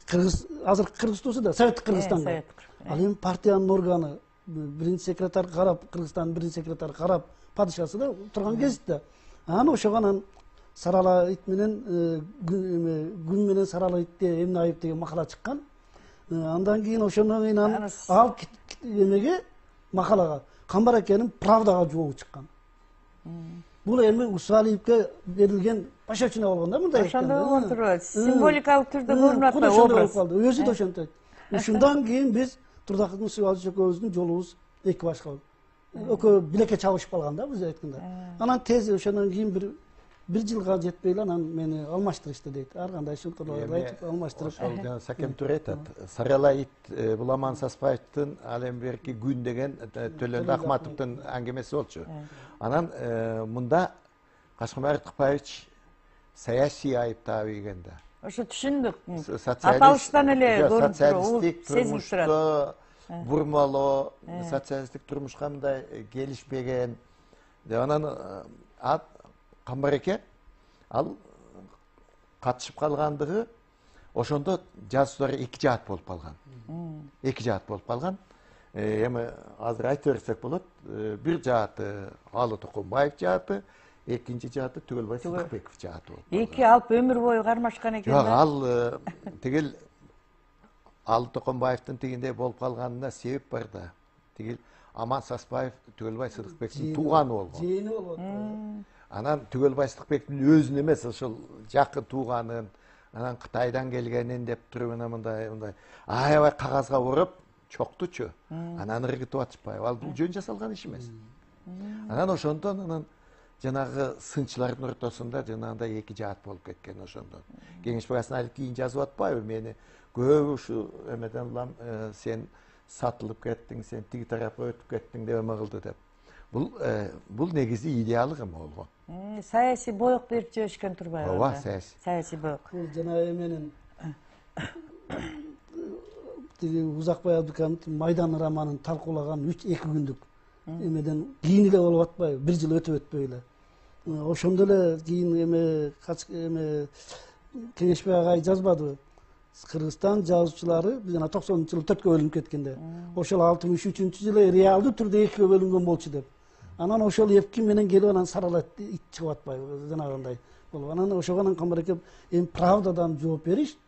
Кыргыз азыр Кыргызстусу да Советтик Кыргызстанга. Ал эми партиянын органы birinci sekreter karap, Kırgızстандын birinci sekreter karap padişası da turgan кезде. Анан ошого анан Sarala it менен gün менен Sarala itте эмне айып деген макала чыккан. Андан кийин ошондон кийин ал эмеге макалага Камбар акенин Правдага жообу чыккан. Бул эми Усалиевке берилген пощечина болгон да мындай Ошондой болгон турат. Символикалык түрдө көрүнүп атпайбы образ. Өзү да ошентет. Ушундан кийин биз Турдакын Сүйалчы экөөбүздүн жолубуз эки башка. Экөө билекке чабышып калган да биз айтканда. Анан тез ошондон кийин bir жылга жетпей эле анан мени алмаштырышты дейт. Ар кандай ушинтип айтып алмаштырып. Ошол Сакем Тур айтат. Сарала ит Буламан Саспаевдин Алем берки күн деген Төлөндө Акматовдун аңгемеси болчу. Анан мында Кашкынбай Тыкпаевич саясий айыптап ийгенде. Ошо түшүндүк. Аталыштан эле көрүнүп турат, социалисттик турмушта бурмалоо, социалисттик турмушка мындай келишпеген. Анан Камбар эке ал катышып калгандыгы ошондо жазуучулар эки жаат болуп калган. Эки жаат болуп калган. Эми азыр айтып берсек болот. Бир жааты Алы Токонбаев жааты, экинчи жааты Түгөлбай Сыдыкбеков жааты болуп калган. Эки алып өмүр бою кармашкан экен да. Жок, ал тигил Алы Токонбаевдин тигиндей болуп калганына себеп бар да. Тигил Аман Саспаев Түгөлбай Сыдыкбектин тууганы болгон. Жыйыны болгон. Анан Түгөлбай Сыдыкбектин өзүн эмес, ошол жакын тууганын, анан Кытайдан келгенин деп туруп мындай аябай кагазга уруп чоктучу. Анан ыргытып атышпайбы? Ал бул жөн жасалган иш эмес. Анан ошондон анан жанагы сынчылардын ортосунда жанагындай эки жаат болуп кеткен ошондон. Кеңеш багасына алып кийин жазып атпайбы? Мени көп ушу эмеден улам сен сатылып кеттиң, сен тиги тарапка өтүп кеттиң деп эме кылды деп. Бул негизи идеалдык эме болгон. Саясий боек берип жиберишкен турбайбы? Ооба, саясий боек. Бул жана эменин тиги Узакбай Абдыкамовдун Майдан романын талкуулаган 2 күндүк эмеден кийин эле болуп атпайбы? 1 жыл өтүп өтпөй эле. Ошондо эле кийин эме Кеңешбек агай жазбадыбы? Кыргызстан жазуучулары биз жана 90-жылы 4кө бөлүнүп кеткенде, ошол 63-жылы реалдуу түрдө 2кө бөлүнгөн болчу деп. Анан ошол эпки менен келип анан Сарала ит чыгып атпайбы? Жанагындай болуп. Анан ошого анан Камбар эке эми Правдадан жооп бериш,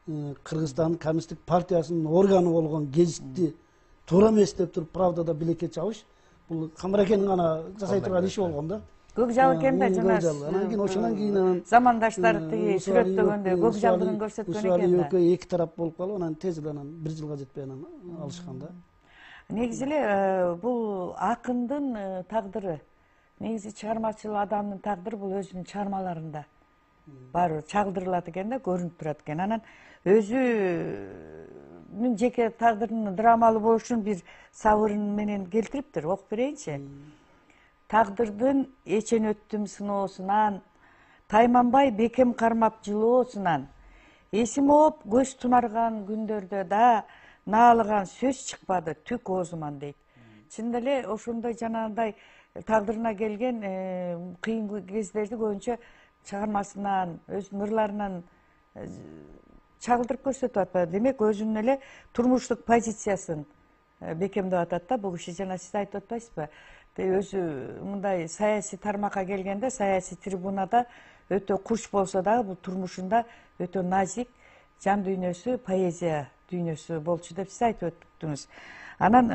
Кыргызстан Коммунисттик партиясынын органы болгон гезитти туура эмес деп туруп Правдада билекке чабыш, бул Камбар экенин гана жасай турган иши болгон да. Көкжал экен да жана. Анан кийин ошондон кийин замандаштар тиги сүрөттөгөндө көкжалдыгын көрсөткөн экен да. Экөө эки тарап болуп калып, анан тез эле анан 1 жылга жетпей анан алышкан да. Негизи эле бул акындын тагдыры, негизи чыгармачыл адамдын тагдыры бул өзүнүн чыгармаларында баары чагылдырылат экен да, көрүнүп турат экен. Анан өзүнүн жеке тагдырынын драмалуу болушун бир сабырын менен келтириптир. Окуп берейинчи. Тагдырдын эчен өттүм сыноосунан, тайманбай бекем кармап жылоосунан, эсим ооп көз тунарган күндөрдө да наалыган сөз чыкпады түк оозуман дейт. Чындап эле ошондой жанагындай тагдырына келген кыйын кездерди көбүнчө чыгармасынан, өзүнүн ырларынан чагылдырып көрсөтүп атпайбы? Демек өзүнүн эле турмуштук позициясын бекемдеп атат да. Бул киши жана сиз айтып атпайсызбы? Өзү мындай саясий тармакка келгенде, саясий трибунада өтө куш болсо дагы бул турмушунда өтө назик, жан дүйнөсү, поэзия дүйнөсү болчу деп сиз айтып өттүңүз. Анан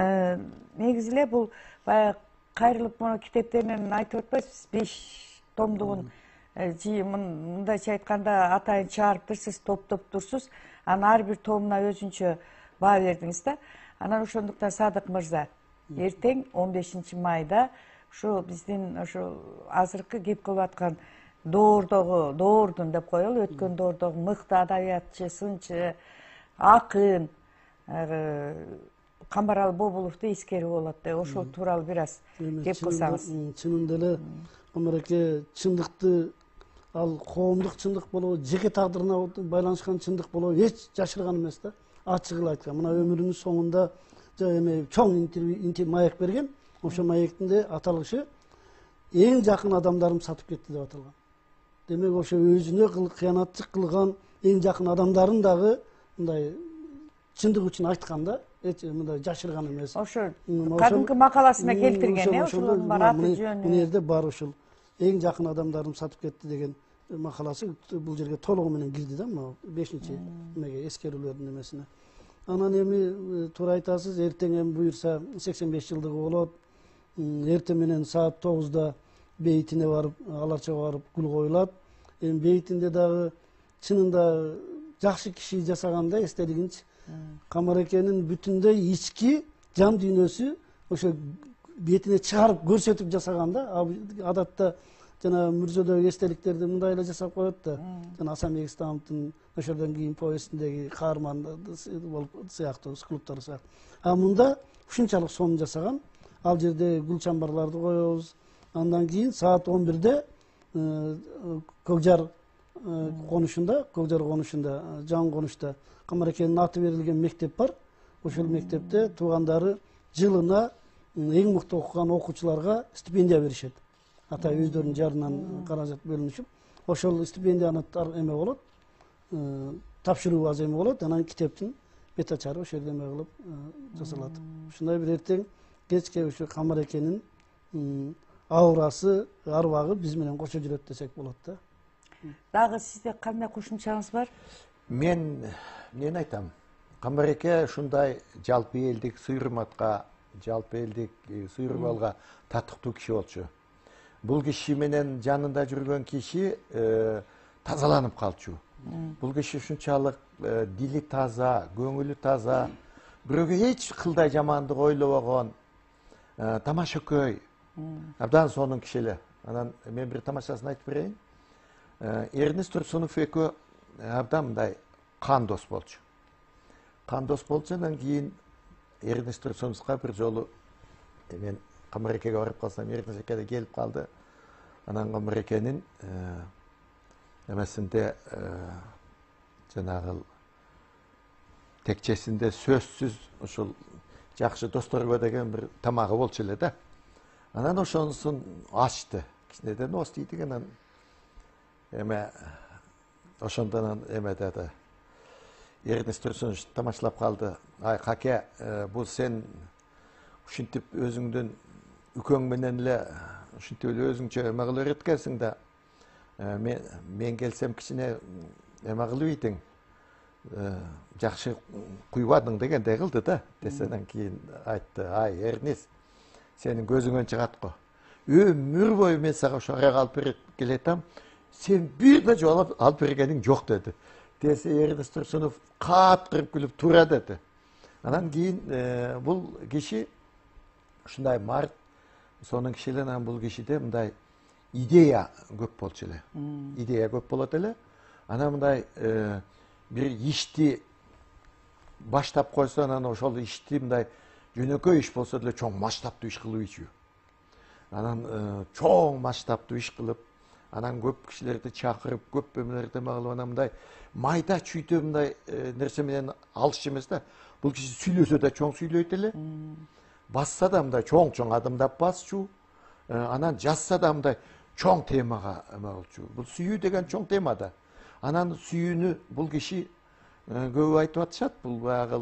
негизи эле бул баягы кайрылып мону китептеринен айтып атпайсызбы? 5 томдугун мындайча айтканда атайын чыгарыптыр, сиз топтоп турсуз. Анан ар бир томуна өзүнчө баа бердиңиз да. Анан ошондуктан Садык мырза, эртең 15 майда ушу биздин ошо азыркы кеп кылып аткан доордун деп коелу, өткөн доордогу мыкты адабиятчы, сынчы, акын Камбаралы Бобуловду эскерип болот деп, ошол тууралуу бир аз кеп кылсаңыз. Чынында эле Камбар эке чындыкты, ал коомдук чындык болобу, жеке тагдырына байланышкан чындык болобу эч жашырган эмес да, ачык эле айткан. Мына өмүрүнүн соңунда эми чоң интервью маек берген. Ошо маектин де аталышы эң жакын адамдарым сатып кетти деп аталган. Демек ошо өзүнө кыянатчылык кылган эң жакын адамдарын дагы мындай чындык үчүн айткан да. мындай жашырган эмес. Ошо кадимки макаласына келтирген, ошолордун бар аты Бул жөнү. жерде бар ушул эң жакын адамдарым сатып кетти деген макаласы бул жерге толугу менен кирди да, мына 5-чи эмеге эскерүүлөрдүн эмесине. Анан эми туура айтасыз, эртең эми буюрса 85 жылдыгы болот. Эртең менен саат 9-да бейитине барып, аларчага барып гүл коюлат. Эми бейитинде дагы чынында жакшы киши жасагандай эстелигинчи. Камарекенин бүтүндөй ички жан дүйнөсү ошо бетине чыгарып көрсөтүп жасаган да. Адатта жана мүрзөдөгү эстеликтерди мындай эле жасап коет да. Жана Асанбек Исламовдун ошодон кийин повестиндеги каарман болуп сыяктуу клубтары сыяктуу. А мында ушунчалык сонун жасаган. Ал жерде гүл чамбарларды коебуз. Андан кийин саат 11-де Көкжар конушунда, жаңы конушта Камарекенин аты берилген мектеп бар. Ошол мектепте туугандары жылына эң мыкты окуган окуучуларга стипендия беришет. Ата өздөрүнүн жарынан каражат бөлүнүшүп, ошол стипендияны эме болот, тапшыруу аз эме болот, анан китептин бет ачары ошол жерде эме кылып жасалат. Ушундай бир эртең кечке ушу Камарекенин аурасы, арбагы биз менен кошо жүрөт десек болот да. Дагы сизде кандай кошумчаңыз бар? Мен айтам. Камареке ушундай жалпы элдик сый-урматка, жалпы элдик сый-урмалга татыктуу киши болчу. Бул киши менен жанында жүргөн киши тазаланып калчу. Бул киши ушунчалык дили таза, көңүлү таза, бирөөгө эч кылдай жамандык ойлобогон, тамашакөй, абдан сонун киши эле. Анан мен бир тамашасын айтып берейин. Эрнест Турсунов экөө абдан мындай кан дос болчу. Кан дос болчу, андан кийин Эрнест Турсуновго бир жолу мен Камарекеге барып калсам, Эрнест эке да келип калды. Анан Камарекенин эмесинде жанагы текчесинде сөзсүз ушул жакшы досторго деген бир тамагы болчу эле да. Анан ошонусун ачты. Кичинеден ос дейт экен. Эме ошондон эме деди. Эрнест Турсунович тамашалап калды. Ай каке, бул сен ушинтип өзүңдүн үкөң менен эле ушинтип эле өзүңчө эме кылып эреткенсиң да. Мен келсем кичине эме кылып ийдиң. Жакшы куйбадың дегендей кылды да. Десенен кийин айтты. Ай Эрнест, сенин көзүңөн чыгат го. Өмүр бою мен сага ошо аяк алып берип келетам. Sen bir de cevap alıp vergenin yok dedi. Dese Ernest Tursunov kaptırıp gülüp tura dedi. Anan keyin bul kişi şunday Mart sonun kişilerden bul kişide mınday ideya köp bolçu ele. Ideya köp bolat ele. Ana mınday bir işti baştap koysa anan oşol işti mınday jönökөй iş bolsa dele çoğ maştaptуу iş kılıp içiyor. Anan çoğ maştaptуу iş kılıp анан көп кишилерди чакырып, көп эмелерди кылып анан мындай майда чүйтө мындай нерсе менен алыш эмес да. Бул киши сүйлөсө да чоң сүйлөйт эле. Басса да мындай чоң адымдап басчу. Анан жазса да мындай чоң темага эме болчу. Бул сүйүү деген чоң тема да. Анан сүйүүнү бул киши көп айтып атышат. Бул баягы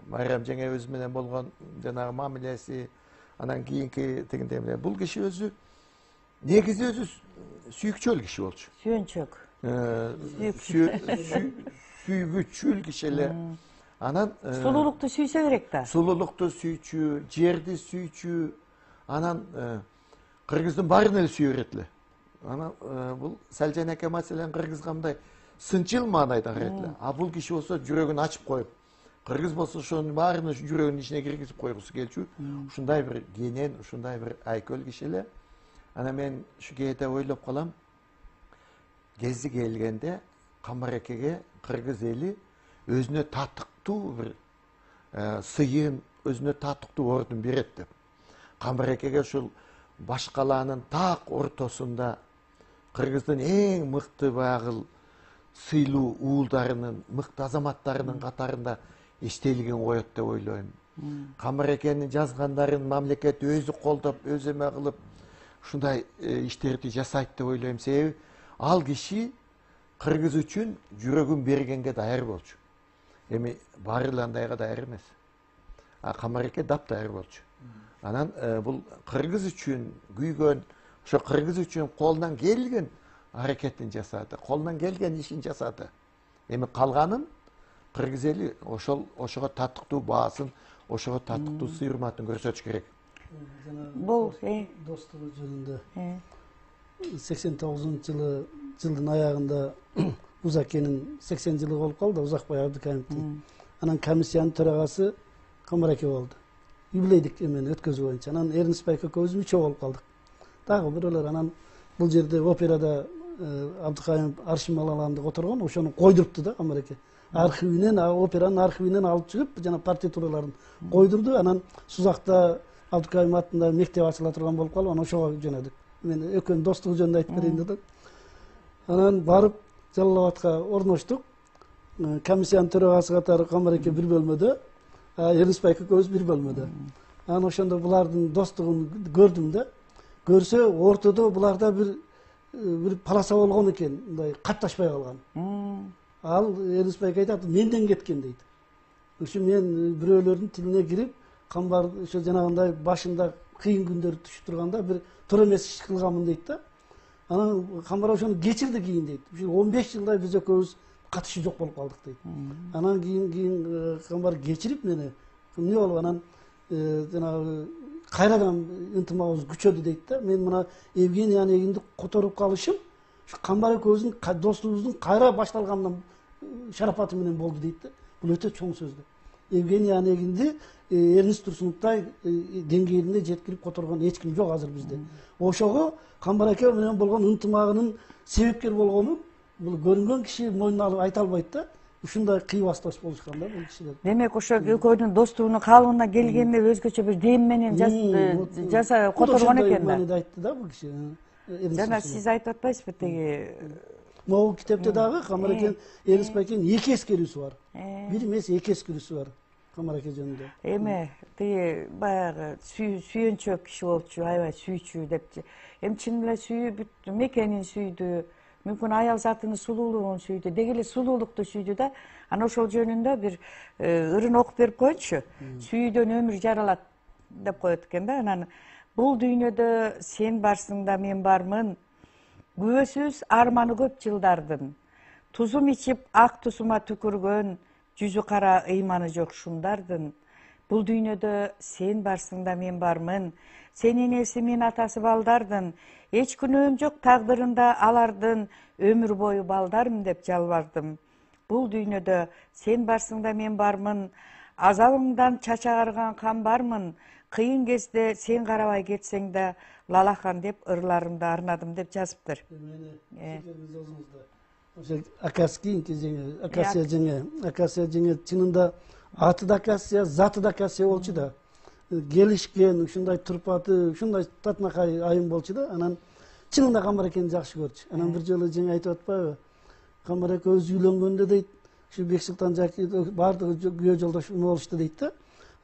Майрам жеңе өзү менен болгон жанагы мамилеси, анан кийинки тегиндей менен бул киши өзү негизи өзү сүйүкчүл киши болчу. Сүйөнчөк. Сүйгүчүл киши эле. Анан сулуулукту сүйсө керек да. Сулуулукту сүйчү, жерди сүйчү. Анан кыргыздын баарын эле сүйө берет эле. Анан бул Салжан эке маселен кыргызга мындай сынчыл маанайда карайт эле. А бул киши болсо жүрөгүн ачып коюп, кыргыз болсо ошонун баарын жүрөгүнүн ичине киргизип койгусу келчү. Ушундай бир кенен, ушундай бир айкөл киши эле. Ana men şu keyde oylop kalam, gezi gelgende Kambarekege Kırgız eli özüne tatıktуу bir sıyın, özüne tatıktуу ordun beretdi. Kambarekege şul başkalarının tak ortasında Kırgızdın en mıktı bağıl sıylуу uğuldarının, mıktı azamatlarının katarında eştelgen koyot dep oyloyum. Kambarekenin жазгандарын мамлекет өзү колдоп, өзү эме кылып ушундай иштерди жасайт деп ойлойм. Себеби ал киши кыргыз үчүн жүрөгүн бергенге даяр болчу. Эми баары эле андайга даяр эмес. Камареке даптайыр болчу. Анан бул кыргыз үчүн күйгөн, ошо кыргыз үчүн колунан келген аракетин жасады, колунан келген ишин жасады. Эми калганын кыргыз эли ошого татыктуу баасын, ошого татыктуу сый-урматын көрсөтүш керек. Бул достугу жөнүндө 89 жылдын аягында Узакенин 80 жылы болуп калды, Узакбай Абдыкаимовдун. Анан комиссиянын төрагасы Камареке болду. Юбилейдик эмени өткөзүү боюнча. Анан Эрнисбай экөөбүз мүчө болуп калдык. Дагы бирөөлөр анан бул жерде операда Абдыкаимов Аршын Малаланды которгон, ошону койдурупту да Камареке. Архивинен, операнын архивинен алып чыгып, жана партитураларын койдурду. Анан Сузакта Абдыкаимов атында мектеп ачыла турган болуп калып, анан ошого жөнөдүк. Мен экөөнүн достугу жөнүндө айтып берейин дедим. Анан барып Жалал Абадка орноштук. Комиссиянын төрагасы катары Камареке бир бөлмөдө, Эрнисбай экөөбүз бир бөлмөдө. Анан ошондо булардын достугун көрдүм да. Көрсө ортодо буларда бир паласа болгон экен, мындай катташпай калган. Ал Эрнисбай айтат, менден кеткен дейт. Ошо мен бирөөлөрдүн тилине кирип, камбар ошо жанагындай башында кыйын күндөр түшүп турганда бир туура эмес иш кылганмын дейт да. Анан камбар ошону кечирди кийин дейт. Ушул 15 жылдай биз экөөбүз катышы жок болуп калдык дейт. Анан кийин камбар кечирип мени эмне болуп анан жанагы кайрадан ынтымагыбыз күчөдү дейт да. Мен мына Евгений Онегинди которуп калышым ушу камбар экөөбүздүн достугубуздун кайра башталганынан шарапаты менен болду дейт да. Бул өтө чоң сөз да. Евгений Онегинди Эрнис Турсуновдай деңгээлине жеткирип которгон эч ким жок азыр бизде. Ошого Камбар эке менен болгон ынтымагынын себепкер болгонун бул көрүнгөн киши мойнуна алып айта албайт да. Ушундай кыйбасташ болушкан да бул кишилер. Демек ошо экөөнүн достугунун калыбына келгенде өзгөчө бир дем менен жаса которгон экен да. Ошондой айтты да бул киши. Жана сиз айтып атпайсызбы тиги могу китепте дагы Камар экен Эрнисбай экен эки эскерүүсү бар. Бир эмес эки эскерүүсү бар. Камар эке жөнүндө. Эми тиги баягы сүйөнчөк киши болчу, аябай сүйчү депчи. Эми чын эле сүйүп мекенин сүйдү, мүмкүн аял затынын сулуулугун сүйдү, деги эле сулуулукту сүйдү да. Анан ошол жөнүндө бир ырын окуп берип коеюнчу. Сүйүүдөн өмүр жаралат деп коет экен да. Анан бул дүйнөдө сен барсың да мен бармын. Күбөсүз арманы көп жылдардын. Тузум ичип ак тусума түкүргөн, жүзү кара ыйманы жок шундардын. Бул дүйнөдө сен барсың да мен бармын. Сенин эси мен атасы балдардын. Эч күнөөм жок тагдырында алардын. Өмүр бою балдарым деп жалбардым. Бул дүйнөдө сен барсың да мен бармын. Азалыңдан чачагарган кан бармын. Кыйын кезде сен карабай кетсең да лалахан деп ырларымды арнадым деп жазыптыр. Акасия жеңе чынында аты да Акасия, заты да Акасия болчу да. Келишкен, ушундай турпаты, ушундай татынакай айым болчу да. Анан чынында Камар экени жакшы көрчү. Анан бир жолу жеңе айтып атпайбы? Камар эке өзү үйлөнгөндө дейт, ушу Бексултан Жаки бардыгы күйөө жолдош болушту дейт да.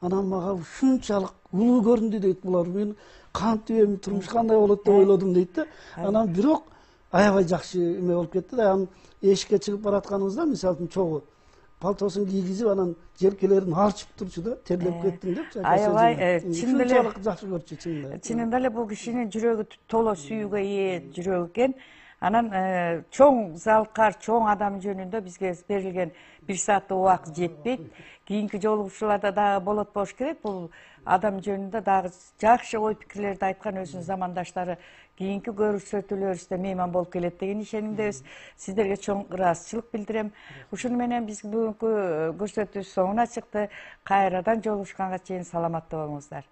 Анан мага ушунчалык улуу көрүндү дейт булар. Мен кантип эми турмуш кандай болот деп ойлодум дейт да. Анан бирок аябай жакшы эме болуп кетти да. Анан эшикке чыгып баратканыбызда мисалы үчүн чогуу пальтосун кийгизип анан желкелерин арчып турчу да, терлеп кеттим депчи. Аябай чын эле жакшы көрчү чынында. Чынында эле бул кишинин жүрөгү толо сүйүүгө ээ жүрөк экен. Анан чоң залкар, чоң адам жөнүндө бизге берилген 1 сааттык убакыт жетпейт. Кийинки жолугушууларда дагы болот болуш керек. Бул адам жөнүндө дагы жакшы ой пикирлерди айткан өзүнүн замандаштары кийинки көрсөтүүлөрүбүздө мейман болуп келет деген ишенимдебиз. Сиздерге чоң ыраазычылык билдирем. Ушуну менен биз бүгүнкү көрсөтүүбүз соңуна чыкты. Кайрадан жолугушканга чейин саламатта болуңуздар.